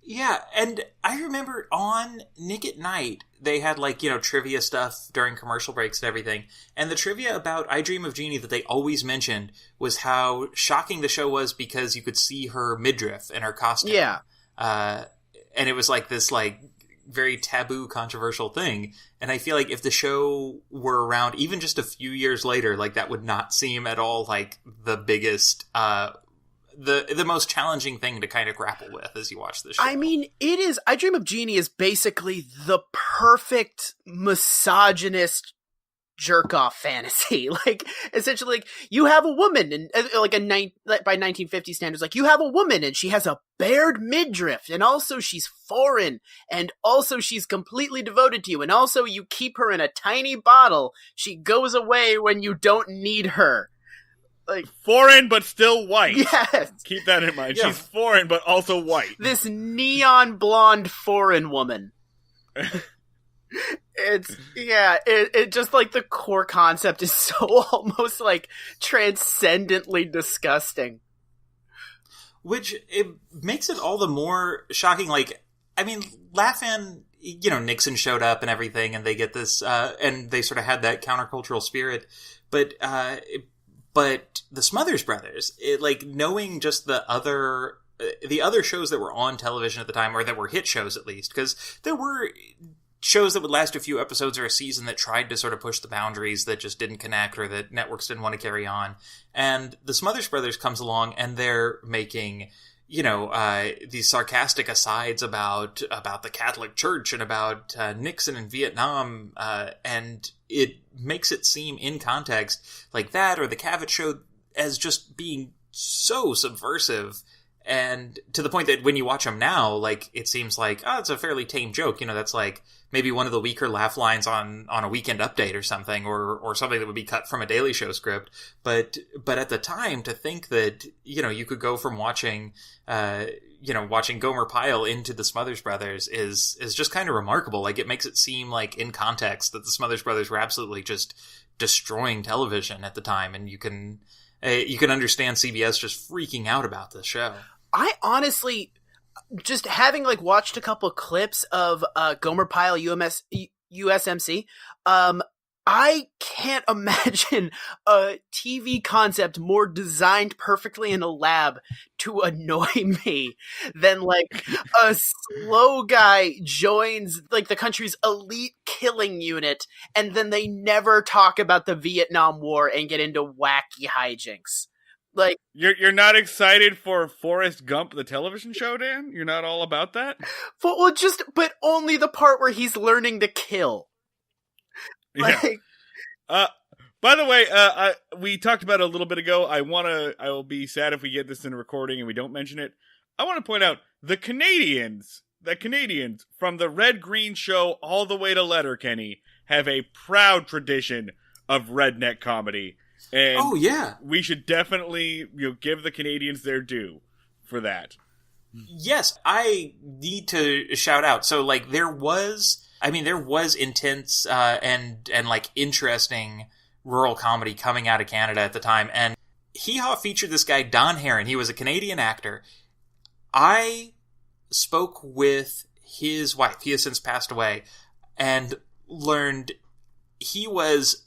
Yeah, and I remember on Nick at Night, they had, like, you know, trivia stuff during commercial breaks and everything. And the trivia about I Dream of Jeannie that they always mentioned was how shocking the show was because you could see her midriff in her costume. Yeah. And it was like this, like, very taboo, controversial thing. And I feel like if the show were around even just a few years later, like, that would not seem at all like the biggest, the most challenging thing to kind of grapple with as you watch this show. I mean, it is. I Dream of Jeannie is basically the perfect misogynist jerk-off fantasy. Like, essentially, like, you have a woman, and like by 1950 standards, like, you have a woman, and she has a bared midriff, and also she's foreign, and also she's completely devoted to you, and also you keep her in a tiny bottle. She goes away when you don't need her. Like, foreign but still white. Yes. Keep that in mind. Yeah. She's foreign but also white. This neon blonde foreign woman. It just, like, the core concept is so almost, like, transcendently disgusting. Which, it makes it all the more shocking. Like, I mean, Laugh-In, you know, Nixon showed up and everything, and they get this, and they sort of had that countercultural spirit, but the Smothers Brothers, like, knowing just the other shows that were on television at the time, or that were hit shows at least, because there were shows that would last a few episodes or a season that tried to sort of push the boundaries that just didn't connect or that networks didn't want to carry on. And the Smothers Brothers comes along and they're making, you know, these sarcastic asides about the Catholic Church and about Nixon and Vietnam, and it makes it seem in context like that, or the Cavett Show, as just being so subversive And to the point that when you watch them now, like, it seems like, oh, it's a fairly tame joke. You know, that's like maybe one of the weaker laugh lines on a Weekend Update or something, or something that would be cut from a Daily Show script. But at the time, to think that, you know, you could go from watching Gomer Pyle into the Smothers Brothers is just kind of remarkable. Like, it makes it seem like, in context, that the Smothers Brothers were absolutely just destroying television at the time. And you can understand CBS just freaking out about this show. I honestly, just having like watched a couple clips of Gomer Pyle USMC, I can't imagine a TV concept more designed perfectly in a lab to annoy me than like a slow guy joins like the country's elite killing unit, and then they never talk about the Vietnam War and get into wacky hijinks. Like, you're not excited for Forrest Gump, the television show, Dan? You're not all about that? But only the part where he's learning to kill. Like, yeah. By the way, we talked about it a little bit ago. I will be sad if we get this in a recording and we don't mention it. I want to point out the Canadians from the Red Green Show all the way to Letterkenny have a proud tradition of redneck comedy. And oh, yeah. We should definitely give the Canadians their due for that. Yes, I need to shout out. So, like, there was intense and like interesting rural comedy coming out of Canada at the time. And Hee Haw featured this guy, Don Herron. He was a Canadian actor. I spoke with his wife. He has since passed away, and learned he was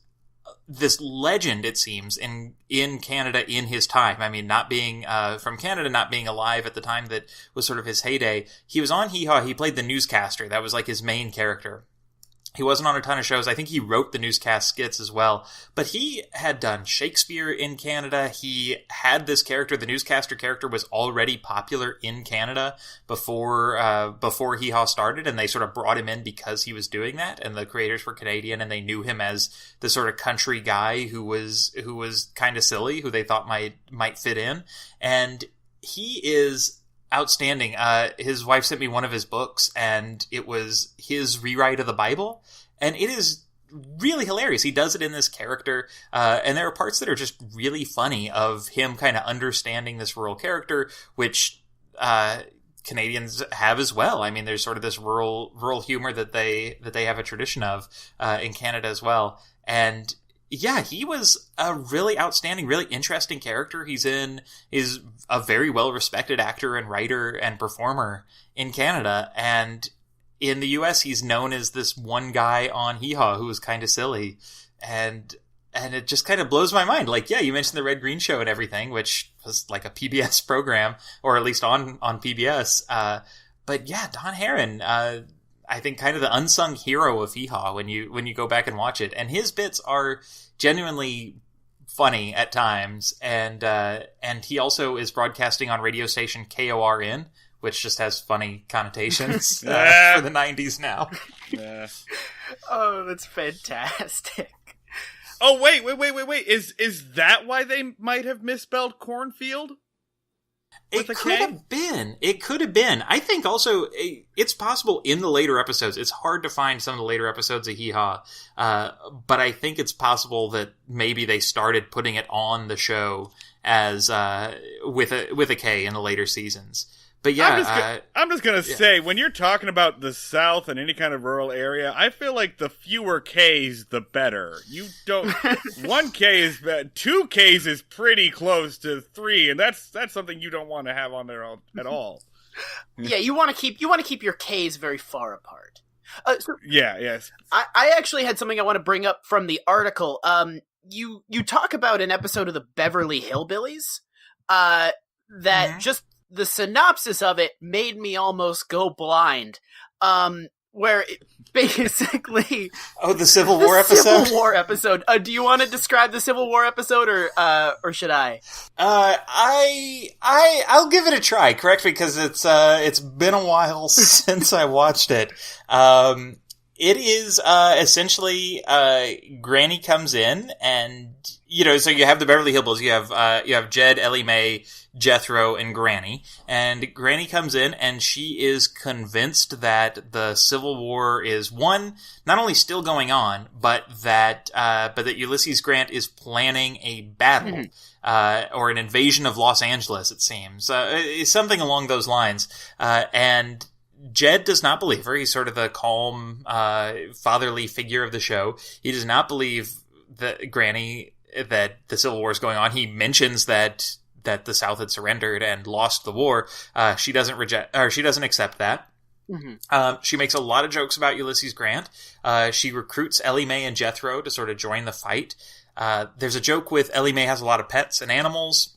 this legend, it seems, in Canada in his time. I mean, not being from Canada, not being alive at the time that was sort of his heyday. He was on Hee Haw. He played the newscaster. That was like his main character. He wasn't on a ton of shows. I think he wrote the newscast skits as well. But he had done Shakespeare in Canada. He had this character. The newscaster character was already popular in Canada before Hee Haw started, and they sort of brought him in because he was doing that. And the creators were Canadian, and they knew him as the sort of country guy who was kind of silly, who they thought might fit in. And he is outstanding. His wife sent me one of his books, and it was his rewrite of the Bible, and it is really hilarious. He does it in this character, and there are parts that are just really funny of him kind of understanding this rural character, which Canadians have as well. I mean, there's sort of this rural humor that they have a tradition of in Canada as well. And yeah, he was a really outstanding, really interesting character. He's a very well-respected actor and writer and performer in Canada. And in the US, he's known as this one guy on Hee Haw who was kind of silly. And it just kind of blows my mind. Like, yeah, you mentioned the Red Green Show and everything, which was like a PBS program, or at least on PBS. But yeah, Don Herron, I think kind of the unsung hero of Hee Haw when you go back and watch it. And his bits are genuinely funny at times, and he also is broadcasting on radio station KORN, which just has funny connotations for the 90s now. Oh, that's fantastic. Oh, wait. Is that why they might have misspelled cornfield? It could have been. It could have been. I think also it's possible in the later episodes. It's hard to find some of the later episodes of Hee Haw, but I think it's possible that maybe they started putting it on the show as with a K in the later seasons. But yeah, I'm just gonna say, when you're talking about the South and any kind of rural area, I feel like the fewer K's, the better. You don't. 1 K is bad. 2 K's is pretty close to 3, and that's something you don't want to have on there at all. Yeah, you want to keep your K's very far apart. Yes. I actually had something I want to bring up from the article. You talk about an episode of the Beverly Hillbillies that just. The synopsis of it made me almost go blind. Where it basically... Oh, the Civil War episode? Civil War episode. Do you want to describe the Civil War episode, or should I? I'll give it a try. Correct me, because it's been a while since I watched it. It is essentially Granny comes in, and so you have the Beverly Hillbillies. You have Jed, Ellie Mae, Jethro, and Granny. And Granny comes in, and she is convinced that the Civil War is, one, not only still going on, but that Ulysses Grant is planning a battle, or an invasion of Los Angeles, it seems. Something along those lines. And Jed does not believe her. He's sort of the calm, fatherly figure of the show. He does not believe that Granny, that the Civil War is going on. He mentions that the South had surrendered and lost the war. She doesn't accept that. She makes a lot of jokes about Ulysses Grant. She recruits Ellie Mae and Jethro to sort of join the fight. There's a joke with Ellie Mae has a lot of pets and animals.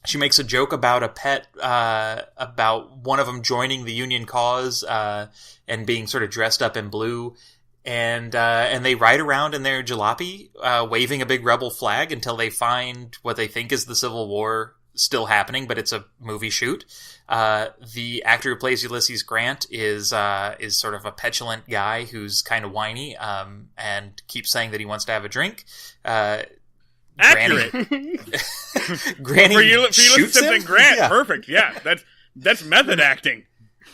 She makes a joke about a pet, about one of them joining the Union cause, and being sort of dressed up in blue. And they ride around in their jalopy, waving a big rebel flag until they find what they think is the Civil War still happening, but it's a movie shoot. The actor who plays Ulysses Grant is sort of a petulant guy who's kind of whiny, and keeps saying that he wants to have a drink. Accurate. Granny for you shoots him? Grant. Yeah. Perfect. Yeah, that's method acting.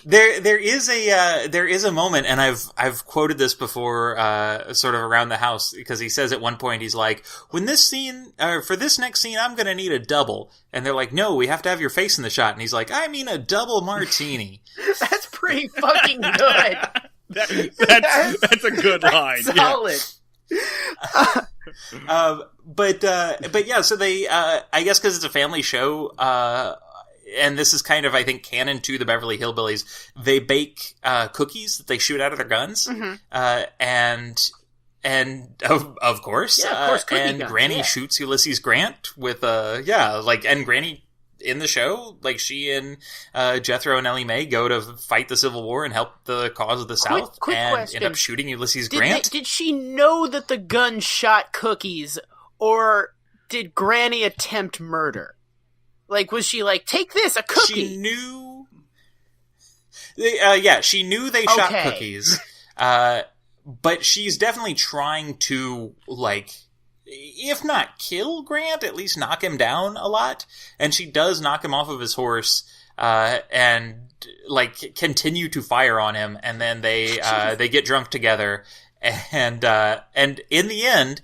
There is a moment, and I've quoted this before, sort of around the house, because he says at one point, he's like, for this next scene, I'm gonna need a double. And they're like, no, we have to have your face in the shot. And he's like, I mean a double martini. That's pretty fucking good. That's a good line. Solid. Yeah. But yeah, so they, I guess because it's a family show, and this is kind of, I think, canon to the Beverly Hillbillies, they bake cookies that they shoot out of their guns, and of course, and guns, Granny shoots Ulysses Grant with and Granny in the show, like she and Jethro and Ellie Mae go to fight the Civil War and help the cause of the South, quick and question. end up shooting Ulysses Grant. Did she know that the gun shot cookies, or did Granny attempt murder? Like, was she like, take this, a cookie? She knew. She knew they shot cookies. But she's definitely trying to, like, if not kill Grant, at least knock him down a lot. And she does knock him off of his horse, and, like, continue to fire on him. And then they get drunk together. And in the end,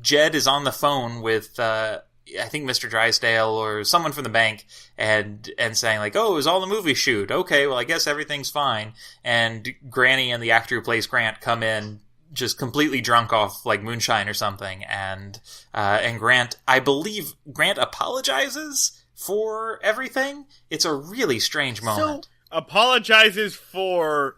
Jed is on the phone with, I think Mr. Drysdale or someone from the bank, and saying like, oh, it was all a movie shoot. Okay, well, I guess everything's fine. And Granny and the actor who plays Grant come in just completely drunk off like moonshine or something. And Grant, I believe Grant apologizes for everything. It's a really strange moment. So, apologizes for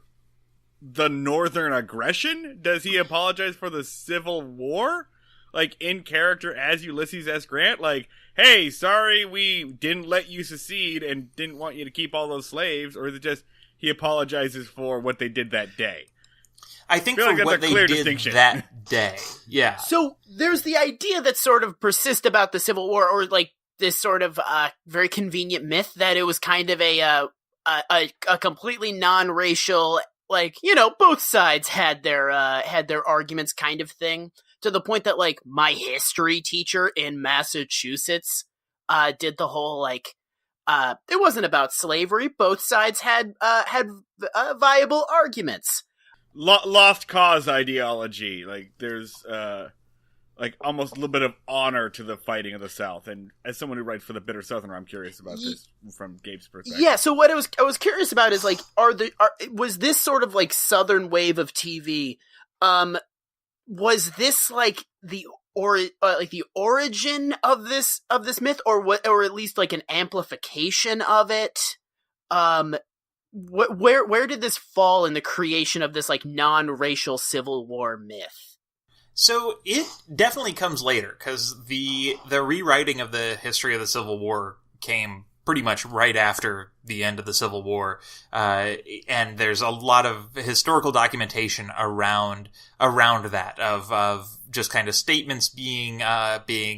the Northern aggression? Does he apologize for the Civil War? Like, in character as Ulysses S. Grant? Like, hey, sorry we didn't let you secede and didn't want you to keep all those slaves? Or is it just he apologizes for what they did that day? I think for what they did that day. Yeah. So, there's the idea that sort of persists about the Civil War, or like this sort of very convenient myth that it was kind of a completely non-racial, like, both sides had their arguments kind of thing. To the point that, like, my history teacher in Massachusetts did the whole, like, it wasn't about slavery. Both sides had viable arguments. Lost cause ideology. Like, there's, like, almost a little bit of honor to the fighting of the South. And as someone who writes for the Bitter Southerner, I'm curious about this from Gabe's perspective. Yeah, so what I was curious about is, like, was this sort of, like, Southern wave of TV, was this like the origin of this myth, or at least like an amplification of it? Where did this fall in the creation of this like non-racial Civil War myth? So it definitely comes later, because the rewriting of the history of the Civil War came pretty much right after the end of the Civil War, and there's a lot of historical documentation around that of just kind of statements being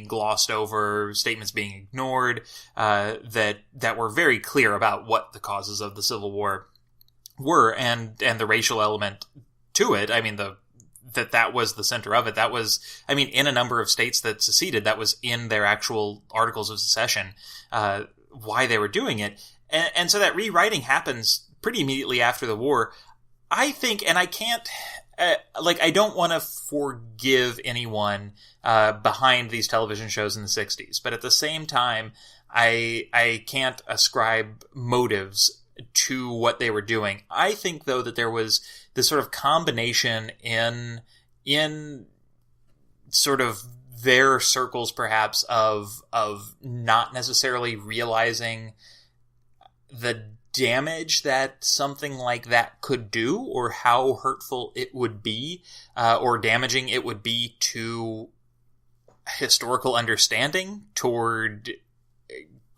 glossed over, statements being ignored, that were very clear about what the causes of the Civil War were, and the racial element to it. I mean, that was the center of it. That was, I mean, in a number of states that seceded, that was in their actual articles of secession, why they were doing it. And so that rewriting happens pretty immediately after the war. I think, and I can't, I don't want to forgive anyone behind these television shows in the 60s, but at the same time, I can't ascribe motives to what they were doing. I think, though, that there was this sort of combination in sort of their circles, perhaps, of not necessarily realizing the damage that something like that could do, or how hurtful it would be, or damaging it would be to historical understanding toward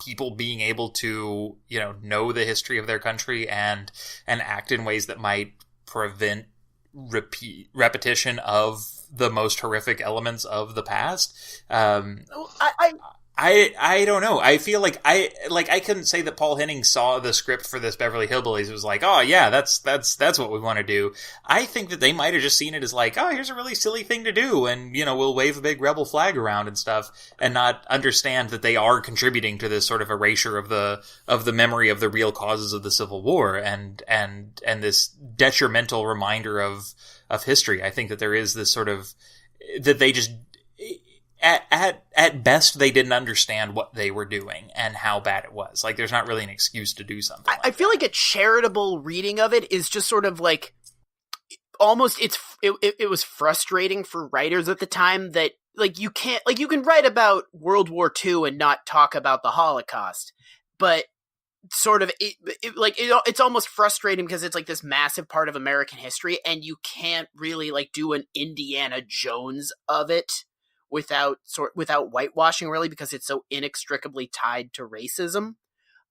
people being able to, know the history of their country and act in ways that might prevent repetition of the most horrific elements of the past. I don't know. I feel like I couldn't say that Paul Henning saw the script for this Beverly Hillbillies. It was like, oh yeah, that's what we want to do. I think that they might have just seen it as like, oh, here's a really silly thing to do, and we'll wave a big rebel flag around and stuff, and not understand that they are contributing to this sort of erasure of the memory of the real causes of the Civil War and this detrimental reminder of history. I think that there is this sort of that they just. At best, they didn't understand what they were doing and how bad it was. Like, there's not really an excuse to do something. I feel like a charitable reading of it is just sort of like almost it was frustrating for writers at the time that you can write about World War II and not talk about the Holocaust, but sort of it's almost frustrating because it's like this massive part of American history, and you can't really do an Indiana Jones of it without whitewashing, really, because it's so inextricably tied to racism.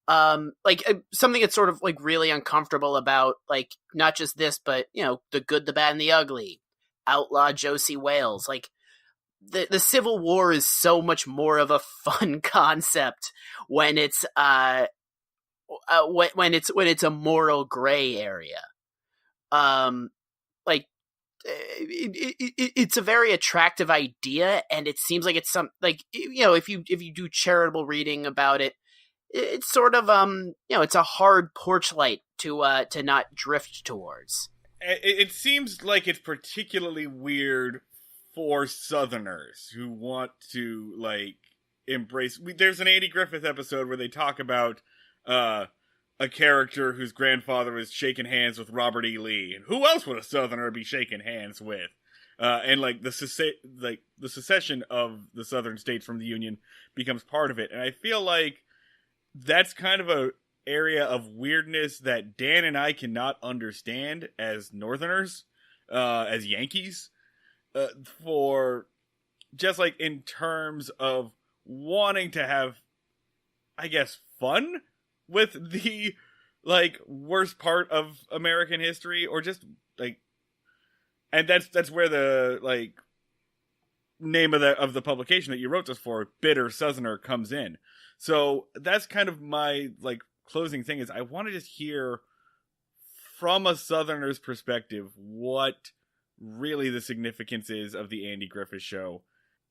Something that's sort of really uncomfortable about not just this, but The Good, the Bad, and the Ugly, Outlaw Josie Wales. The Civil War is so much more of a fun concept when it's when it's a moral gray area. It's a very attractive idea, and it seems like it's some if you do charitable reading about it, it's sort of it's a hard porch light to not drift towards. It seems like it's particularly weird for Southerners who want to embrace. There's an Andy Griffith episode where they talk about a character whose grandfather was shaking hands with Robert E. Lee. And who else would a Southerner be shaking hands with? And the secession of the Southern states from the Union becomes part of it. And I feel like that's kind of a area of weirdness that Dan and I cannot understand as Northerners, as Yankees, for just in terms of wanting to have, I guess, fun with the worst part of American history, or just and that's where the name of the publication that you wrote this for, Bitter Southerner, comes in. So that's kind of my closing thing, is I want to just hear from a Southerner's perspective what really the significance is of the Andy Griffith Show,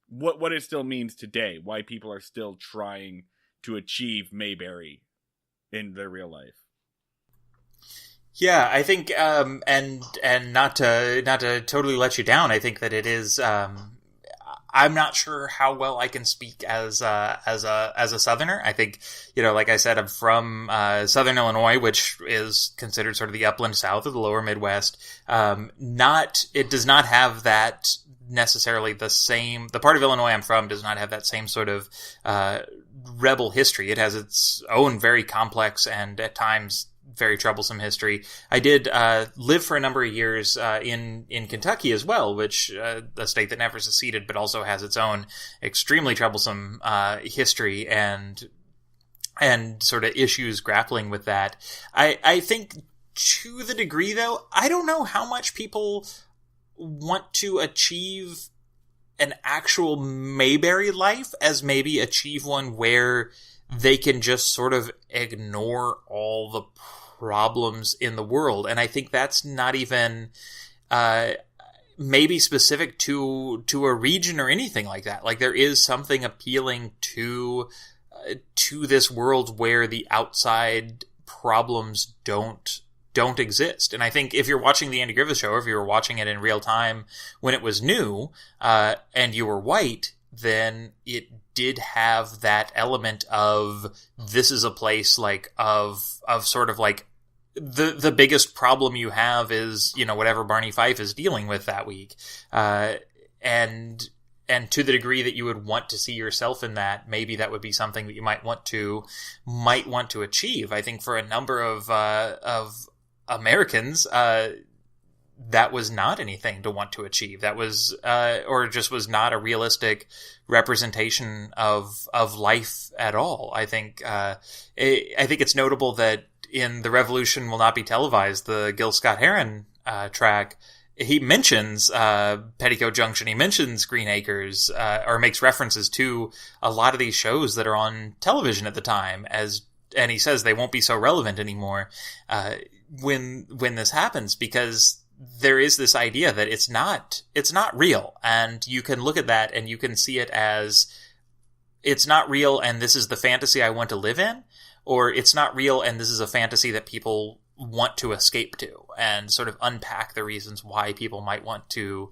what it still means today, why people are still trying to achieve Mayberry in their real life. Yeah, I think, and not to totally let you down, I think that it is. I'm not sure how well I can speak as a Southerner. I think, like I said, I'm from Southern Illinois, which is considered sort of the upland South or the lower Midwest. It does not have that necessarily the same. The part of Illinois I'm from does not have that same sort of rebel history. It has its own very complex and at times very troublesome history. I did live for a number of years in Kentucky as well, which a state that never seceded, but also has its own extremely troublesome history and sort of issues grappling with that. I think to the degree, though, I don't know how much people want to achieve an actual Mayberry life as maybe achieve one where they can just sort of ignore all the problems in the world. And I think that's not even maybe specific to a region or anything like that. Like, there is something appealing to this world where the outside problems don't exist. And I think if you're watching the Andy Griffith Show, or if you were watching it in real time when it was new, and you were white, then it did have that element of, this is a place like of sort of like, the biggest problem you have is, you know, whatever Barney Fife is dealing with that week. And to the degree that you would want to see yourself in that, maybe that would be something that you might want to achieve. I think for a number of Americans, that was not anything to want to achieve. That was, or just was not a realistic representation of life at all. I think it's notable that in The Revolution Will Not Be Televised, the Gil Scott-Heron track, he mentions Petticoat Junction, he mentions Green Acres, or makes references to a lot of these shows that are on television at the time, and he says they won't be so relevant anymore when this happens, because there is this idea that it's not real, and you can look at that and you can see it as, it's not real and this is the fantasy I want to live in, or it's not real and this is a fantasy that people want to escape to, and sort of unpack the reasons why people might want to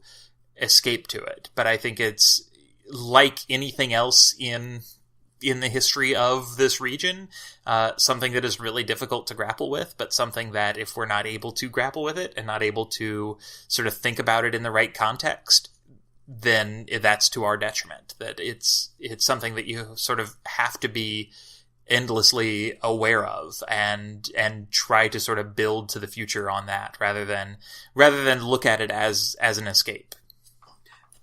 escape to it. But I think it's like anything else in the history of this region, something that is really difficult to grapple with, but something that if we're not able to grapple with it and not able to sort of think about it in the right context, then that's to our detriment. That it's something that you sort of have to be endlessly aware of and try to sort of build to the future on that, rather than look at it as an escape.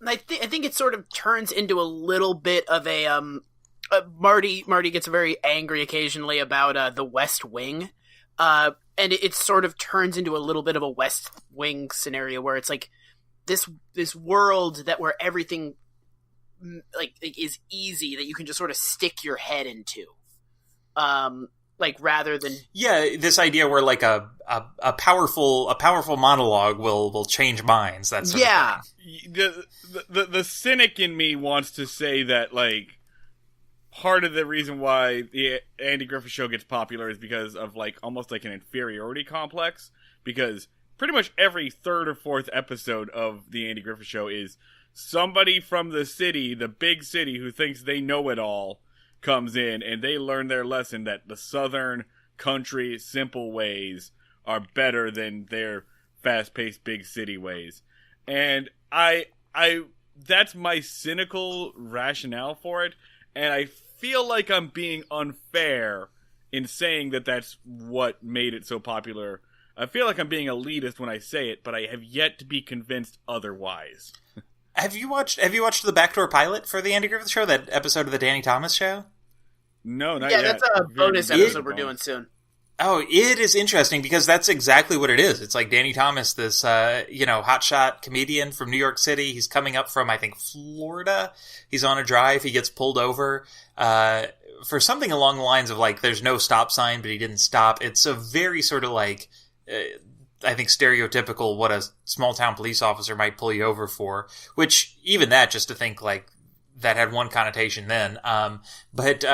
I think it sort of turns into a little bit of a Marty gets very angry occasionally about the West Wing, and it sort of turns into a little bit of a West Wing scenario where it's like this world that where everything like is easy, that you can just sort of stick your head into. Like, rather than this idea where like a powerful monologue will change minds. That's the cynic in me wants to say that, like, part of the reason why the Andy Griffith Show gets popular is because of like almost like an inferiority complex, because pretty much every third or fourth episode of the Andy Griffith Show is somebody from the city, the big city, who thinks they know it all, comes in and they learn their lesson that the southern country simple ways are better than their fast-paced big city ways. And I that's my cynical rationale for it, and I feel like I'm being unfair in saying that that's what made it so popular. I feel like I'm being elitist when I say it, but I have yet to be convinced otherwise. Have you watched the backdoor pilot for the Andy Griffith Show, that episode of the Danny Thomas Show? No, not yet. Yeah, that's a bonus episode we're doing soon. Oh, it is interesting because that's exactly what it is. It's like Danny Thomas, this, hotshot comedian from New York City. He's coming up from, I think, Florida. He's on a drive. He gets pulled over, for something along the lines of like, there's no stop sign, but he didn't stop. It's a very sort of like, I think stereotypical what a small town police officer might pull you over for, which even that, just to think like that had one connotation then. But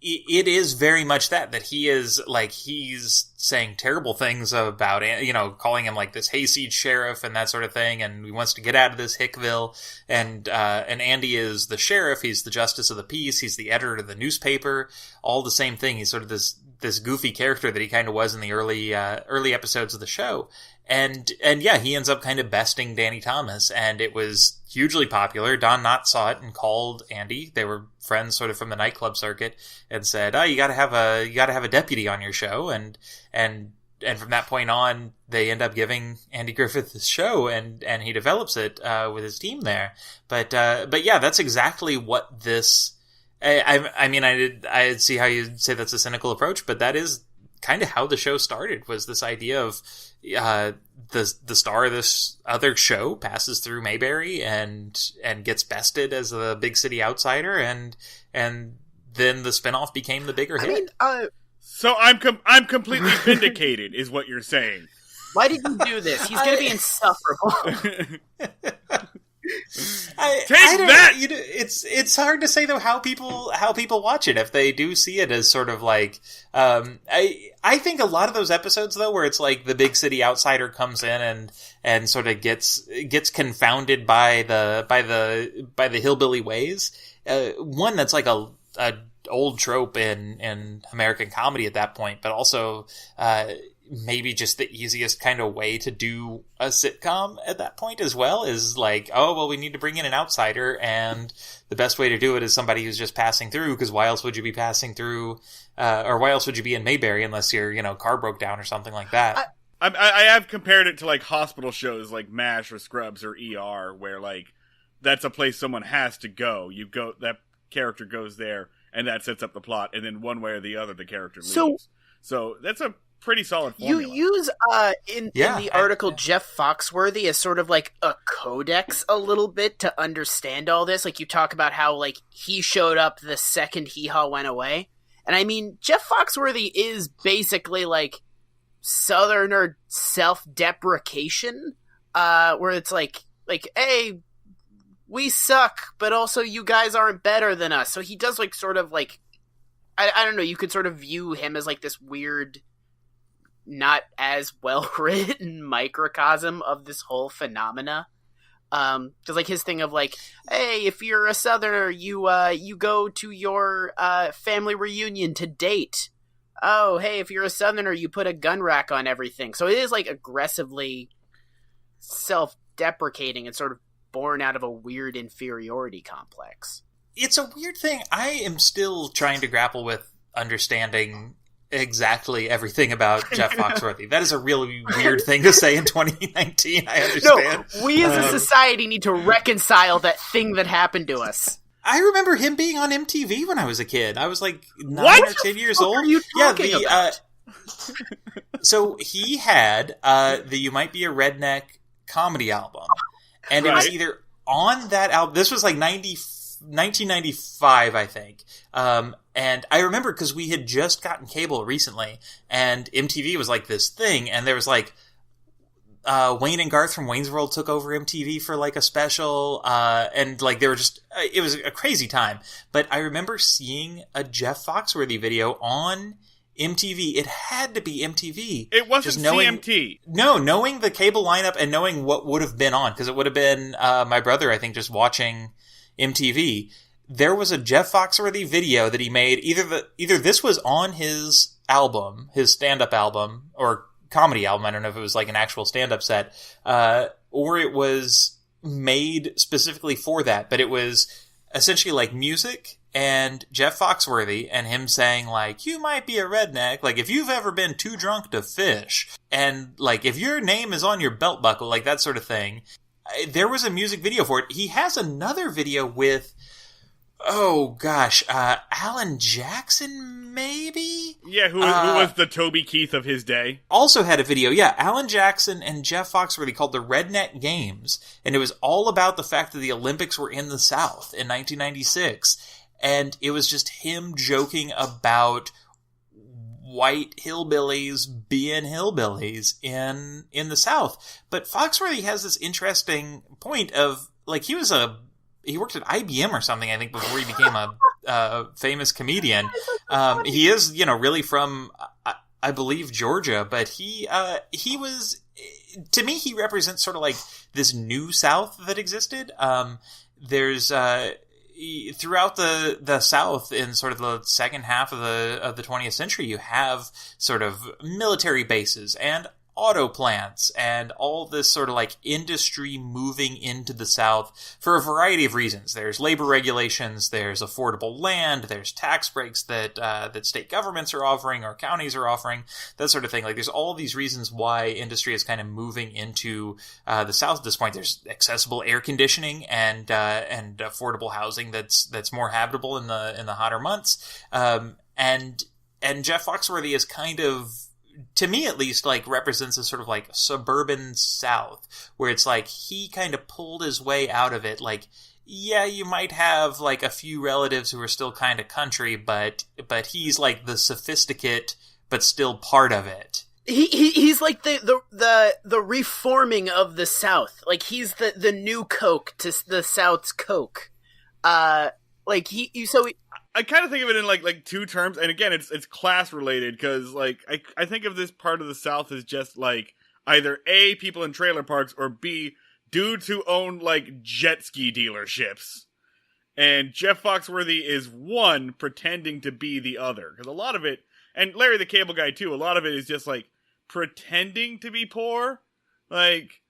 it is very much that he is like, he's saying terrible things about, calling him like this hayseed sheriff and that sort of thing. And he wants to get out of this Hickville. And Andy is the sheriff. He's the justice of the peace. He's the editor of the newspaper, all the same thing. He's sort of this goofy character that he kind of was in the early episodes of the show. And yeah, he ends up kind of besting Danny Thomas, and it was hugely popular. Don Knotts saw it and called Andy. They were friends sort of from the nightclub circuit, and said, "Oh, you gotta have a deputy on your show." And from that point on, they end up giving Andy Griffith this show, and he develops it with his team there. But yeah, that's exactly what this. I see how you say that's a cynical approach, but that is kind of how the show started, was this idea of the star of this other show passes through Mayberry and gets bested as a big city outsider, and then the spinoff became the bigger hit. So I'm completely vindicated, is what you're saying. Why did you do this? He's going to be insufferable. It's hard to say though how people watch it if they do see it as sort of like I think a lot of those episodes though where it's like the big city outsider comes in and sort of gets confounded by the hillbilly ways. One that's like a old trope in American comedy at that point, but also maybe just the easiest kind of way to do a sitcom at that point as well is like, oh, well, we need to bring in an outsider, and the best way to do it is somebody who's just passing through, because why else would you be passing through, or why else would you be in Mayberry unless your, car broke down or something like that? I have compared it to like hospital shows like MASH or Scrubs or ER, where like that's a place someone has to go. That character goes there, and that sets up the plot, and then one way or the other, the character leaves. So that's a pretty solid formula. You use in the article Jeff Foxworthy as sort of like a codex a little bit to understand all this. Like you talk about how like he showed up the second Hee Haw went away. And I mean, Jeff Foxworthy is basically like Southerner self-deprecation, where it's like, hey, we suck, but also you guys aren't better than us. So he does like sort of like, I don't know, you could sort of view him as like this weird, not as well written microcosm of this whole phenomena. Because like his thing of like, hey, if you're a Southerner, you go to your family reunion to date. Oh, hey, if you're a Southerner, you put a gun rack on everything. So it is like aggressively self-deprecating and sort of born out of a weird inferiority complex. It's a weird thing. I am still trying to grapple with understanding exactly everything about Jeff Foxworthy. That is a really weird thing to say in 2019. I understand. No, we as a society need to reconcile that thing that happened to us. I remember him being on MTV when I was a kid. I was like 9 or 10 years old. What are you talking about? So he had the You Might Be a Redneck comedy album. And it was either on that album. This was like 1995, I think. And I remember because we had just gotten cable recently, and MTV was like this thing, and there was like Wayne and Garth from Wayne's World took over MTV for like a special, and like they were just, it was a crazy time. But I remember seeing a Jeff Foxworthy video on MTV. It had to be MTV. It wasn't CMT. No, knowing the cable lineup and knowing what would have been on, because it would have been my brother, I think, just watching MTV. There was a Jeff Foxworthy video that he made. Either this was on his album, his stand-up album, or comedy album. I don't know if it was like an actual stand-up set, or it was made specifically for that. But it was essentially like music and Jeff Foxworthy and him saying like, you might be a redneck. Like if you've ever been too drunk to fish, and like if your name is on your belt buckle, like that sort of thing. There was a music video for it. He has another video with, Alan Jackson, maybe? Yeah, who was the Toby Keith of his day. Also had a video, Alan Jackson and Jeff Foxworthy called the Redneck Games. And it was all about the fact that the Olympics were in the South in 1996. And it was just him joking about white hillbillies being hillbillies in the South. But Foxworthy has this interesting point of, like, he worked at IBM or something, I think, before he became a famous comedian. He is, really from, I believe, Georgia, but he was, to me, he represents sort of like this new South that existed. There's, throughout the South in sort of the second half of the 20th century, you have sort of military bases and auto plants and all this sort of like industry moving into the South for a variety of reasons. There's labor regulations, there's affordable land, there's tax breaks that state governments are offering or counties are offering, that sort of thing. Like there's all these reasons why industry is kind of moving into the South at this point. There's accessible air conditioning and affordable housing that's more habitable in the hotter months. And Jeff Foxworthy is kind of, to me at least, like represents a sort of like suburban South where it's like he kind of pulled his way out of it. Like, yeah, you might have like a few relatives who are still kind of country, but he's like the sophisticate, but still part of it. He's he's like the reforming of the South. Like, he's the new Coke to the South's Coke. I kind of think of it in like two terms, and again, it's class related, because like I think of this part of the South as just like either A, people in trailer parks, or B, dudes who own like jet ski dealerships. And Jeff Foxworthy is one pretending to be the other, because a lot of it, and Larry the Cable Guy too, a lot of it is just like pretending to be poor. Like,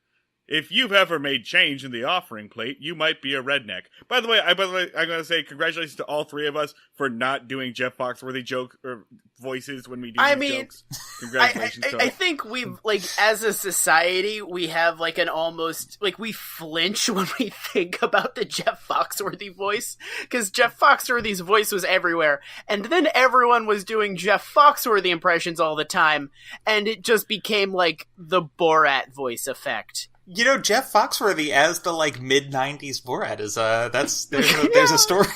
if you've ever made change in the offering plate, you might be a redneck. By the way, I'm going to say congratulations to all three of us for not doing Jeff Foxworthy joke or voices when we do jokes. Congratulations to us. I think we've, like, as a society, we have, like, an almost, like, we flinch when we think about the Jeff Foxworthy voice, because Jeff Foxworthy's voice was everywhere, and then everyone was doing Jeff Foxworthy impressions all the time, and it just became, like, the Borat voice effect. You know, Jeff Foxworthy as the, like, mid-90s Borat is, there's a story.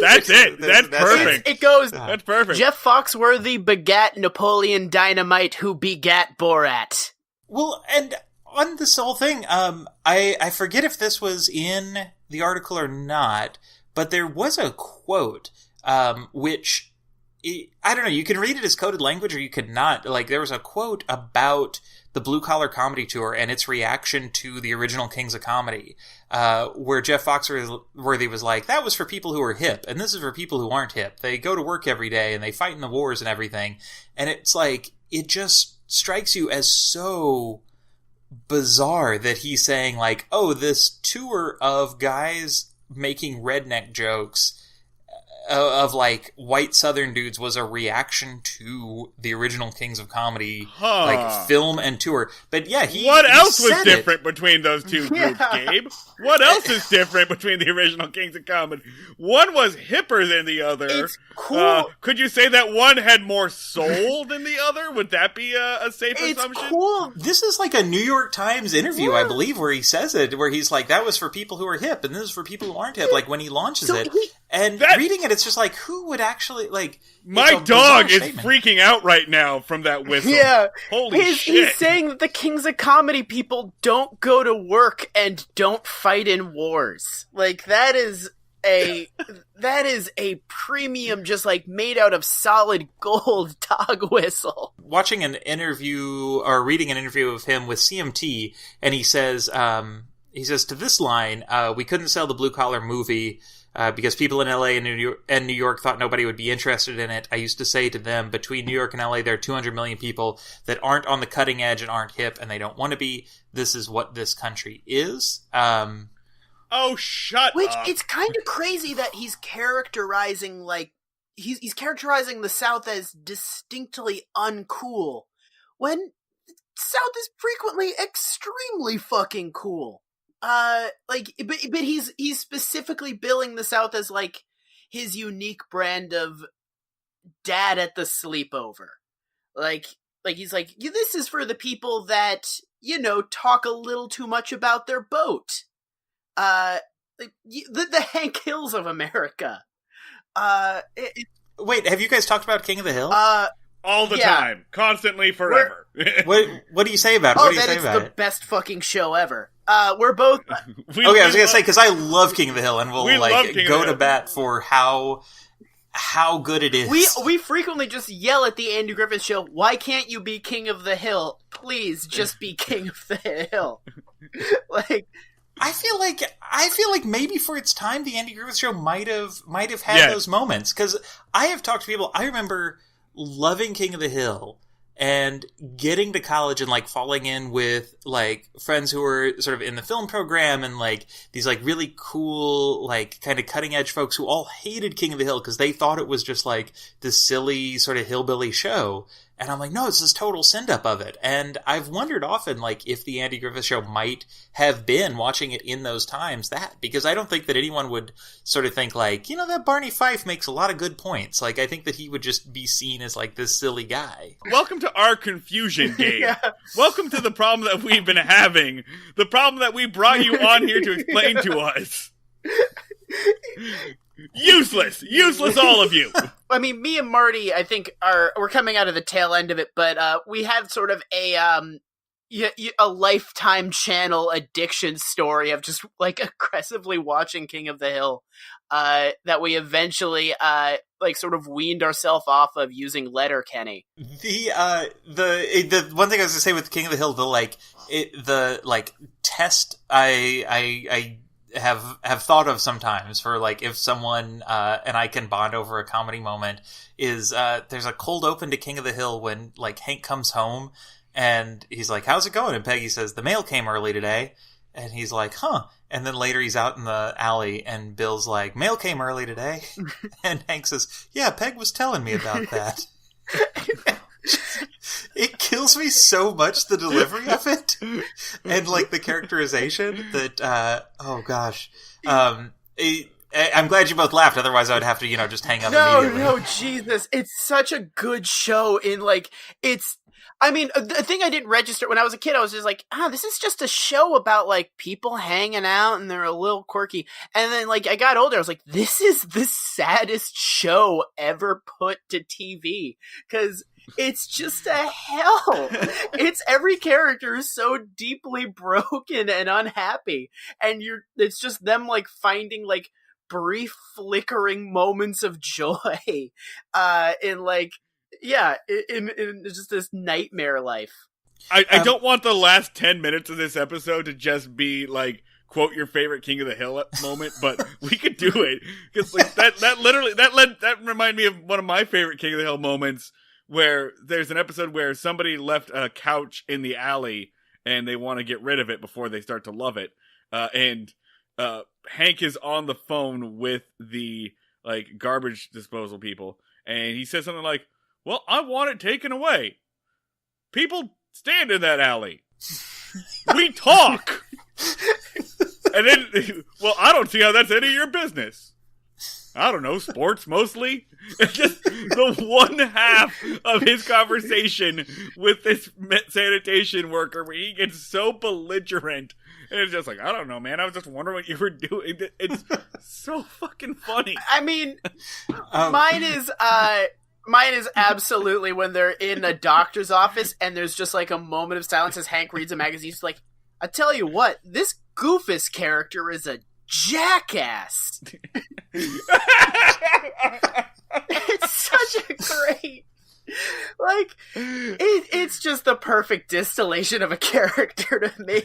That's it. That's perfect. It goes, that's perfect. Jeff Foxworthy begat Napoleon Dynamite, who begat Borat. Well, and on this whole thing, I forget if this was in the article or not, but there was a quote, which, I don't know, you can read it as coded language or you could not. Like, there was a quote about the Blue Collar Comedy Tour and its reaction to the original Kings of Comedy, where Jeff Foxworthy was like, that was for people who are hip, and this is for people who aren't hip. They go to work every day, and they fight in the wars and everything. And it's like, it just strikes you as so bizarre that he's saying, like, oh, this tour of guys making redneck jokes of, like, white Southern dudes was a reaction to the original Kings of Comedy, like, film and tour. But yeah, what else was different between those two groups, Gabe? What else is different between the original Kings of Comedy? One was hipper than the other. It's cool. Could you say that one had more soul than the other? Would that be a safe assumption? It's cool. This is like a New York Times interview, I believe, where he says it, where he's like, that was for people who are hip, and this is for people who aren't hip, like, when he launches it. And reading it, it's just like, who would actually, like... My dog is freaking out right now from that whistle. Yeah. Holy shit. He's saying that the Kings of Comedy people don't go to work and don't fight in wars. Like, that is a premium, just like made out of solid gold dog whistle. Watching an interview, or reading an interview of him with CMT, and he says to this line, we couldn't sell the Blue Collar movie, because people in LA and New York thought nobody would be interested in it. I used to say to them, between New York and LA, there are 200 million people that aren't on the cutting edge and aren't hip, and they don't want to be. This is what this country is. Oh, shut up. Which, up. it's kind of crazy that he's characterizing, like, he's characterizing the South as distinctly uncool, when the South is frequently extremely fucking cool. But he's specifically billing the South as, like, his unique brand of dad at the sleepover. Like he's like, this is for the people that, you know, talk a little too much about their boat. The Hank Hills of America. Wait, have you guys talked about King of the Hill? All the time. Constantly, forever. What do you say about it? Oh, what do you that say it's about the it? best fucking show ever. We're both... I was going to say, because I love King of the Hill, and we'll go to bat for how good it is. We frequently just yell at the Andy Griffith Show, why can't you be King of the Hill? Please, just be King of the Hill. Like... I feel like maybe for its time, the Andy Griffith Show might have had those moments. Because I have talked to people, I remember loving King of the Hill and getting to college and, like, falling in with, like, friends who were sort of in the film program and, like, these, like, really cool, like, kind of cutting edge folks who all hated King of the Hill because they thought it was just, like, this silly sort of hillbilly show. And I'm like, no, it's this total send-up of it. And I've wondered often, like, if the Andy Griffith Show might have been, watching it in those times, that. Because I don't think that anyone would sort of think, like, you know, that Barney Fife makes a lot of good points. Like, I think that he would just be seen as, like, this silly guy. Welcome to our confusion, Gabe. Yeah. Welcome to the problem that we've been having. The problem that we brought you on here to explain to us. Useless, all of you. I mean, me and Marty, I think we're coming out of the tail end of it, but we had sort of a Lifetime channel addiction story of just like aggressively watching King of the Hill, that we eventually like sort of weaned ourselves off of using Letterkenny. The one thing I was gonna say with King of the Hill, the test I have thought of sometimes for like if someone and I can bond over a comedy moment is there's a cold open to King of the Hill when like Hank comes home and he's like, "How's it going?" And Peggy says, "The mail came early today." And he's like, "Huh." And then later he's out in the alley and Bill's like, "Mail came early today." And Hank says, "Yeah, Peg was telling me about that." It kills me so much, the delivery of it. And like the characterization that, oh gosh. I'm glad you both laughed, otherwise I would have to, just hang up immediately. No, Jesus. It's such a good show in like, I mean, the thing I didn't register when I was a kid, I was just like, this is just a show about like people hanging out and they're a little quirky. And then like I got older, I was like, this is the saddest show ever put to TV. Cause it's just a hell. It's every character is so deeply broken and unhappy. And it's just them like finding like brief flickering moments of joy, in like, yeah, in just this nightmare life. I don't want the last 10 minutes of this episode to just be like, quote your favorite King of the Hill moment, but we could do it. Because like, that reminded me of one of my favorite King of the Hill moments, where there's an episode where somebody left a couch in the alley and they want to get rid of it before they start to love it. And Hank is on the phone with the like garbage disposal people, and he says something like, "Well, I want it taken away. People stand in that alley. We talk." And then, "Well, I don't see how that's any of your business. I don't know, sports mostly." It's just the one half of his conversation with this sanitation worker where he gets so belligerent. And it's just like, "I don't know, man. I was just wondering what you were doing." It's so fucking funny. I mean, mine is absolutely when they're in a doctor's office and there's just like a moment of silence as Hank reads a magazine. He's like, "I tell you what, this Goofus character is a jackass." It's such a great, like, it's just the perfect distillation of a character to me.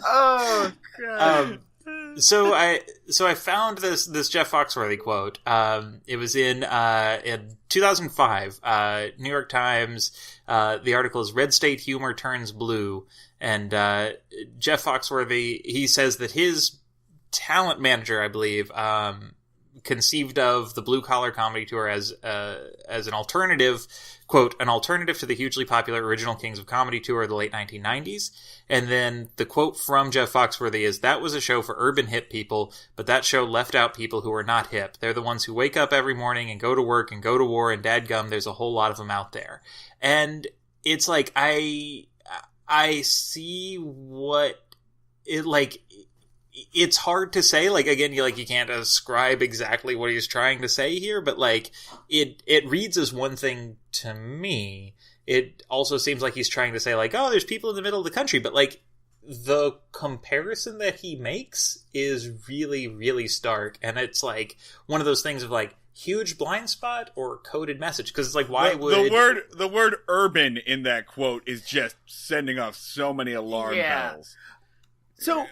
Oh god. So I found this Jeff Foxworthy quote. It was in 2005, New York Times. The article is "Red State Humor Turns Blue," and Jeff Foxworthy, he says that his talent manager, I believe, conceived of the Blue Collar Comedy Tour as an alternative, quote, "an alternative to the hugely popular Original Kings of Comedy Tour of the late 1990s. And then the quote from Jeff Foxworthy is, "That was a show for urban hip people, but that show left out people who are not hip. They're the ones who wake up every morning and go to work and go to war, and dadgum, there's a whole lot of them out there." And it's like, I see what it, like, it's hard to say, like, again, you can't ascribe exactly what he's trying to say here, but like, it reads as one thing to me. It also seems like he's trying to say, like, oh, there's people in the middle of the country, but like, the comparison that he makes is really, really stark, and it's like one of those things of like, huge blind spot or coded message, because it's like, why would the word urban in that quote is just sending off so many alarm bells. So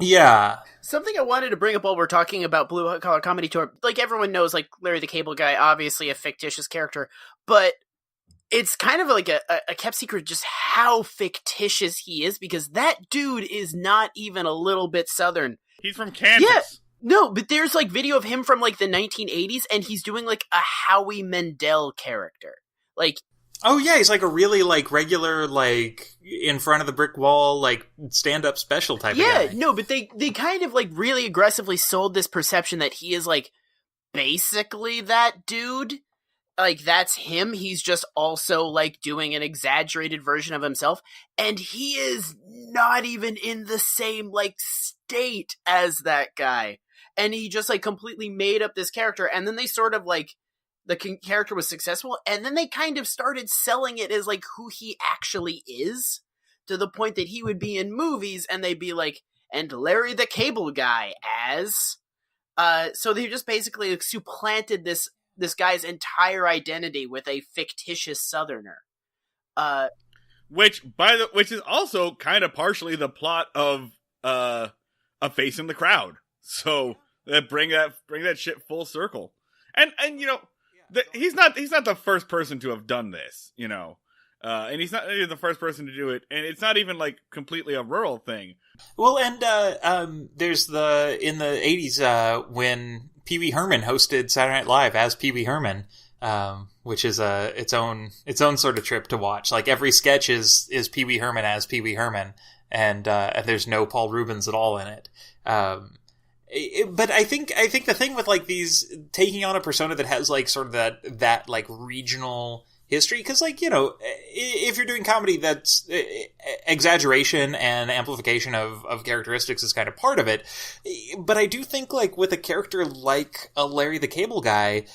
yeah. Something I wanted to bring up while we're talking about Blue Collar Comedy Tour, like everyone knows, like Larry the Cable Guy, obviously a fictitious character, but it's kind of like a kept secret just how fictitious he is, because that dude is not even a little bit Southern. He's from Kansas. Yeah. No, but there's like video of him from like the 1980s, and he's doing like a Howie Mandel character. Like, oh yeah, he's like a really like regular, like in front of the brick wall, like stand-up special type of guy. Yeah, no, but they kind of like really aggressively sold this perception that he is like basically that dude. Like, that's him. He's just also like doing an exaggerated version of himself, and he is not even in the same like state as that guy. and he just like completely made up this character, and then they sort of like the character was successful, and then they kind of started selling it as like who he actually is, to the point that he would be in movies and they'd be like, and Larry the Cable Guy as so they just basically supplanted this guy's entire identity with a fictitious Southerner. Which is also kind of partially the plot of A Face in the Crowd. So bring that shit full circle. And you know, he's not the first person to have done this, you know. And he's not the first person to do it, and it's not even like completely a rural thing. Well, and there's in the 80s when Pee Wee Herman hosted Saturday Night Live as Pee Wee Herman, which is its own sort of trip to watch. Like every sketch is Pee Wee Herman as Pee Wee Herman, and there's no Paul Rubens at all in it. But I think the thing with like these taking on a persona that has like sort of that like regional history, because like, you know, if you're doing comedy, that's exaggeration and amplification of characteristics is kind of part of it. But I do think like with a character like a Larry the Cable Guy,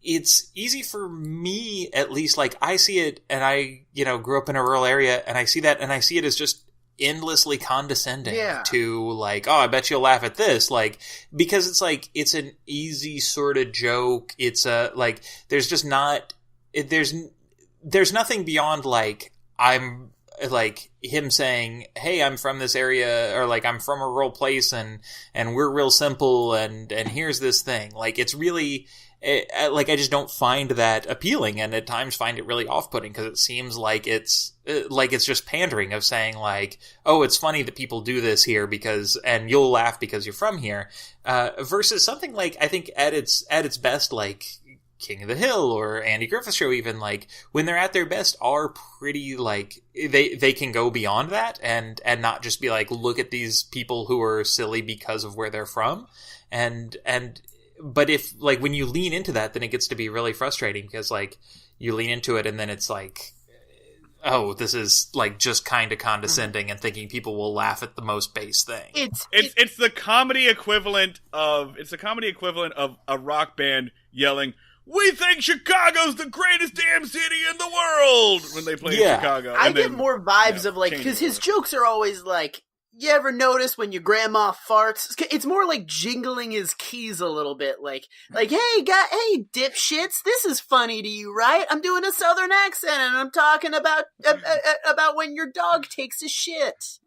it's easy for me, at least, like I see it, and I, you know, grew up in a rural area, and I see that, and I see it as just endlessly condescending to like, oh, I bet you'll laugh at this, like, because it's like, it's an easy sort of joke. It's like, there's just not, there's nothing beyond like, I'm like him saying, hey, I'm from this area, or like I'm from a rural place, and we're real simple, and here's this thing. Like, it's really like, I just don't find that appealing, and at times find it really off-putting, because it seems like it's just pandering of saying like, oh, it's funny that people do this here and you'll laugh because you're from here, versus something like, I think at its best, like King of the Hill or Andy Griffith Show, even, like when they're at their best, are pretty like they can go beyond that and not just be like, look at these people who are silly because of where they're from, but if like when you lean into that, then it gets to be really frustrating, because like you lean into it and then it's like, oh, this is like just kind of condescending and thinking people will laugh at the most base thing. It's the comedy equivalent of a rock band yelling, "We think Chicago's the greatest damn city in the world," when they play in Chicago. I get more vibes of like, because his jokes are always like, you ever notice when your grandma farts? It's more like jingling his keys a little bit, like, hey, dipshits, this is funny to you, right? I'm doing a Southern accent, and I'm talking about when your dog takes a shit.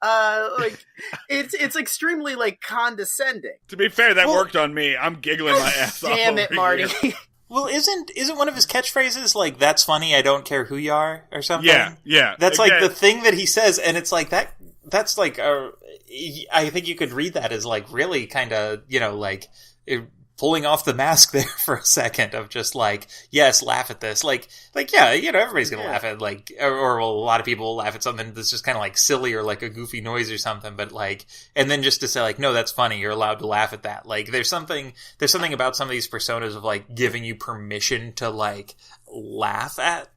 Like, it's extremely like condescending. To be fair, that worked on me. I'm giggling my ass off. Damn it, Marty. Well, isn't one of his catchphrases like, "That's funny, I don't care who you are," or something? Yeah. That's like the thing that he says, and it's like that. That's like I think you could read that as like really kind of, you know, like pulling off the mask there for a second of just like, yes, laugh at this. Like, yeah, you know, everybody's going to laugh at like, or a lot of people will laugh at something that's just kind of like silly or like a goofy noise or something. But like, and then just to say like, no, that's funny, you're allowed to laugh at that. Like, there's something about some of these personas of like giving you permission to like laugh at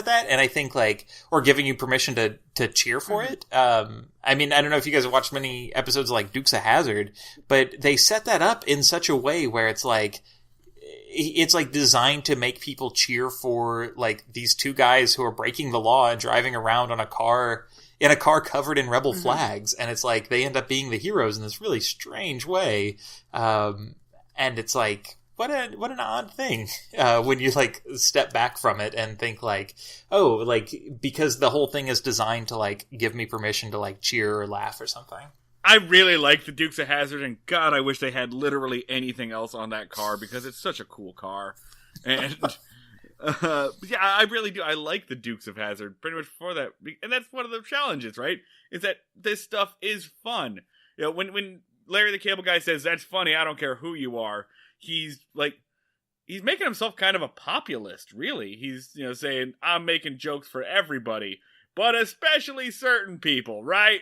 that, and I think like, or giving you permission to cheer for it. I mean, I don't know if you guys have watched many episodes of like Dukes of Hazzard, but they set that up in such a way where it's like designed to make people cheer for like these two guys who are breaking the law and driving around in a car covered in rebel flags, and it's like they end up being the heroes in this really strange way, and it's like, what an odd thing when you like step back from it and think like, oh, like, because the whole thing is designed to like give me permission to like cheer or laugh or something. I really like the Dukes of Hazzard, and God, I wish they had literally anything else on that car, because it's such a cool car. And yeah, I really do. I like the Dukes of Hazzard pretty much for that, and that's one of the challenges, right? Is that this stuff is fun. You know, when Larry the Cable Guy says, "That's funny, I don't care who you are," he's making himself kind of a populist, really. He's, you know, saying, I'm making jokes for everybody, but especially certain people, right?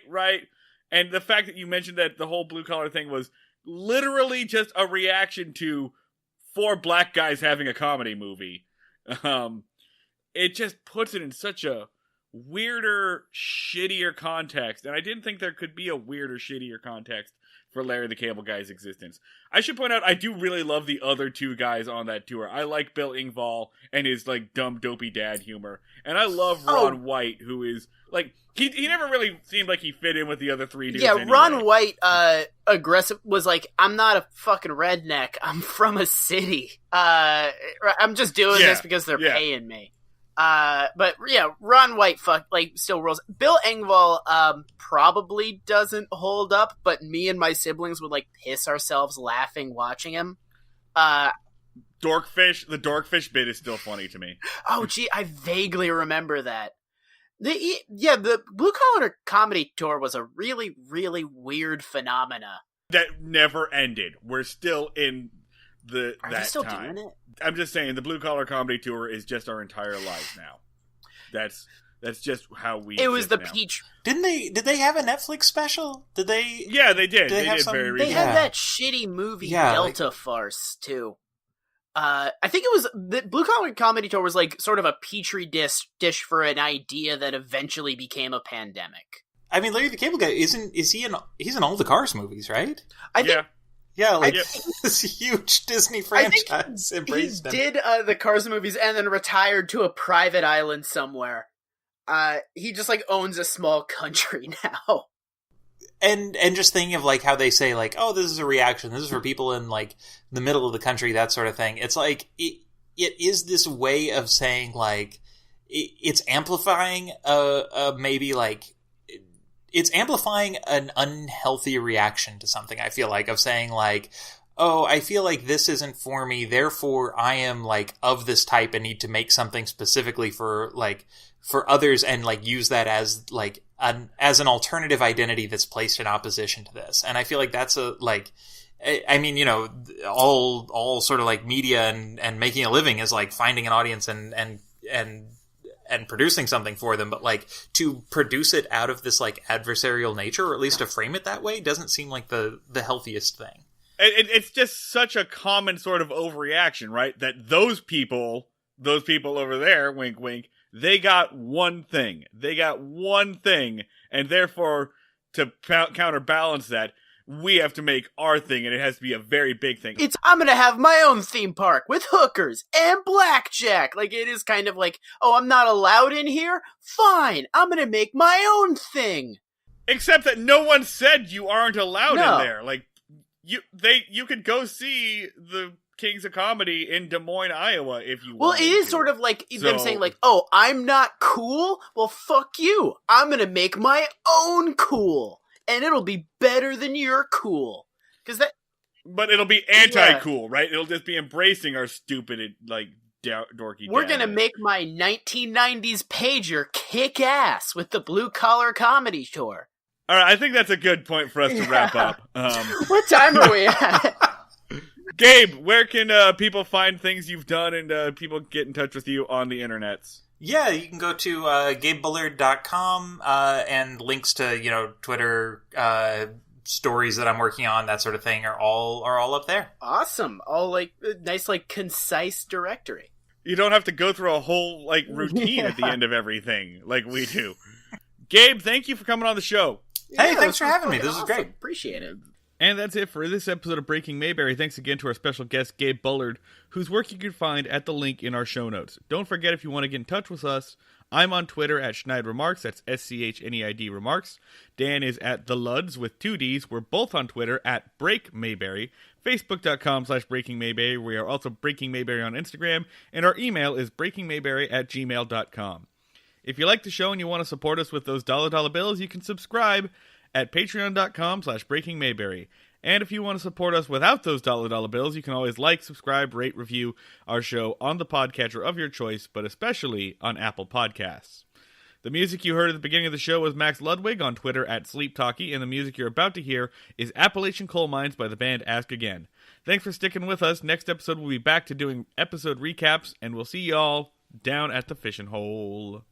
And the fact that you mentioned that the whole blue collar thing was literally just a reaction to 4 black guys having a comedy movie. It just puts it in such a weirder, shittier context. And I didn't think there could be a weirder, shittier context for Larry the Cable Guy's existence. I should point out, I do really love the other two guys on that tour. I like Bill Engvall and his, like, dumb, dopey dad humor. And I love Ron White, who is, like, he never really seemed like he fit in with the other three dudes. Yeah, anyway. Ron White, aggressive, was like, I'm not a fucking redneck. I'm from a city. I'm just doing this because they're paying me. But yeah, Ron White still rules. Bill Engvall probably doesn't hold up, but me and my siblings would like piss ourselves laughing watching him. The Dorkfish bit is still funny to me. Oh gee, I vaguely remember that. The Blue Collar Comedy Tour was a really, really weird phenomena. That never ended. We're still in Are they still doing it? I'm just saying, the Blue Collar Comedy Tour is just our entire lives now. That's just how we. It was the now. peach. Did they have a Netflix special? Did they? Yeah, they did. They did very recently. They had that shitty movie Delta farce too. I think it was the Blue Collar Comedy Tour was like sort of a petri dish for an idea that eventually became a pandemic. I mean, Larry the Cable Guy he's in all the Cars movies, right? I think. Yeah, like this huge Disney franchise embraced him. He did the Cars movies and then retired to a private island somewhere. He just like owns a small country now. And just thinking of like how they say like, oh, this is a reaction. This is for people in like the middle of the country, that sort of thing. It's like it is this way of saying like it's amplifying maybe like. It's amplifying an unhealthy reaction to something, I feel like, of saying, like, oh, I feel like this isn't for me, therefore I am, like, of this type and need to make something specifically for others and, like, use that as, like, as an alternative identity that's placed in opposition to this. And I feel like that's I mean, you know, all sort of, like, media and making a living is, like, finding an audience and producing something for them, but like to produce it out of this like adversarial nature, or at least to frame it that way, doesn't seem like the healthiest thing. It's just such a common sort of overreaction, right? That those people over there, wink, wink, they got one thing. And therefore, to counterbalance that, we have to make our thing, and it has to be a very big thing. I'm gonna have my own theme park with hookers and blackjack. Like, it is kind of like, oh, I'm not allowed in here? Fine, I'm gonna make my own thing. Except that no one said you aren't allowed in there. Like, you could go see the Kings of Comedy in Des Moines, Iowa, if you want. Well, it is sort of like them saying, like, oh, I'm not cool? Well, fuck you. I'm gonna make my own cool. And it'll be better than your cool. But it'll be anti-cool, right? It'll just be embracing our stupid, like, dorky We're gonna make my 1990s pager kick ass with the Blue Collar Comedy Tour. Alright, I think that's a good point for us to wrap up. What time are we at? Gabe, where can people find things you've done and people get in touch with you on the internets? Yeah, you can go to GabeBullard.com and links to, you know, Twitter, stories that I'm working on, that sort of thing, are all up there. Awesome. All like nice, like concise directory. You don't have to go through a whole like routine at the end of everything like we do. Gabe, thank you for coming on the show. Hey, thanks for having me. This was great. Appreciate it. And that's it for this episode of Breaking Mayberry. Thanks again to our special guest, Gabe Bullard, whose work you can find at the link in our show notes. Don't forget, if you want to get in touch with us, I'm on Twitter at Schneid Remarks. That's SCHNEID Remarks. Dan is at The Luds with 2 Ds. We're both on Twitter at Break Mayberry. Facebook.com/Breaking Mayberry. We are also Breaking Mayberry on Instagram. And our email is breakingmayberry@gmail.com. If you like the show and you want to support us with those dollar bills, you can subscribe at patreon.com/Breaking Mayberry. And if you want to support us without those dollar bills, you can always like, subscribe, rate, review our show on the podcatcher of your choice, but especially on Apple Podcasts. The music you heard at the beginning of the show was Max Ludwig on Twitter at SleepTalkie, and the music you're about to hear is Appalachian Coal Mines by the band Ask Again. Thanks for sticking with us. Next episode we'll be back to doing episode recaps, and we'll see y'all down at the fishing hole.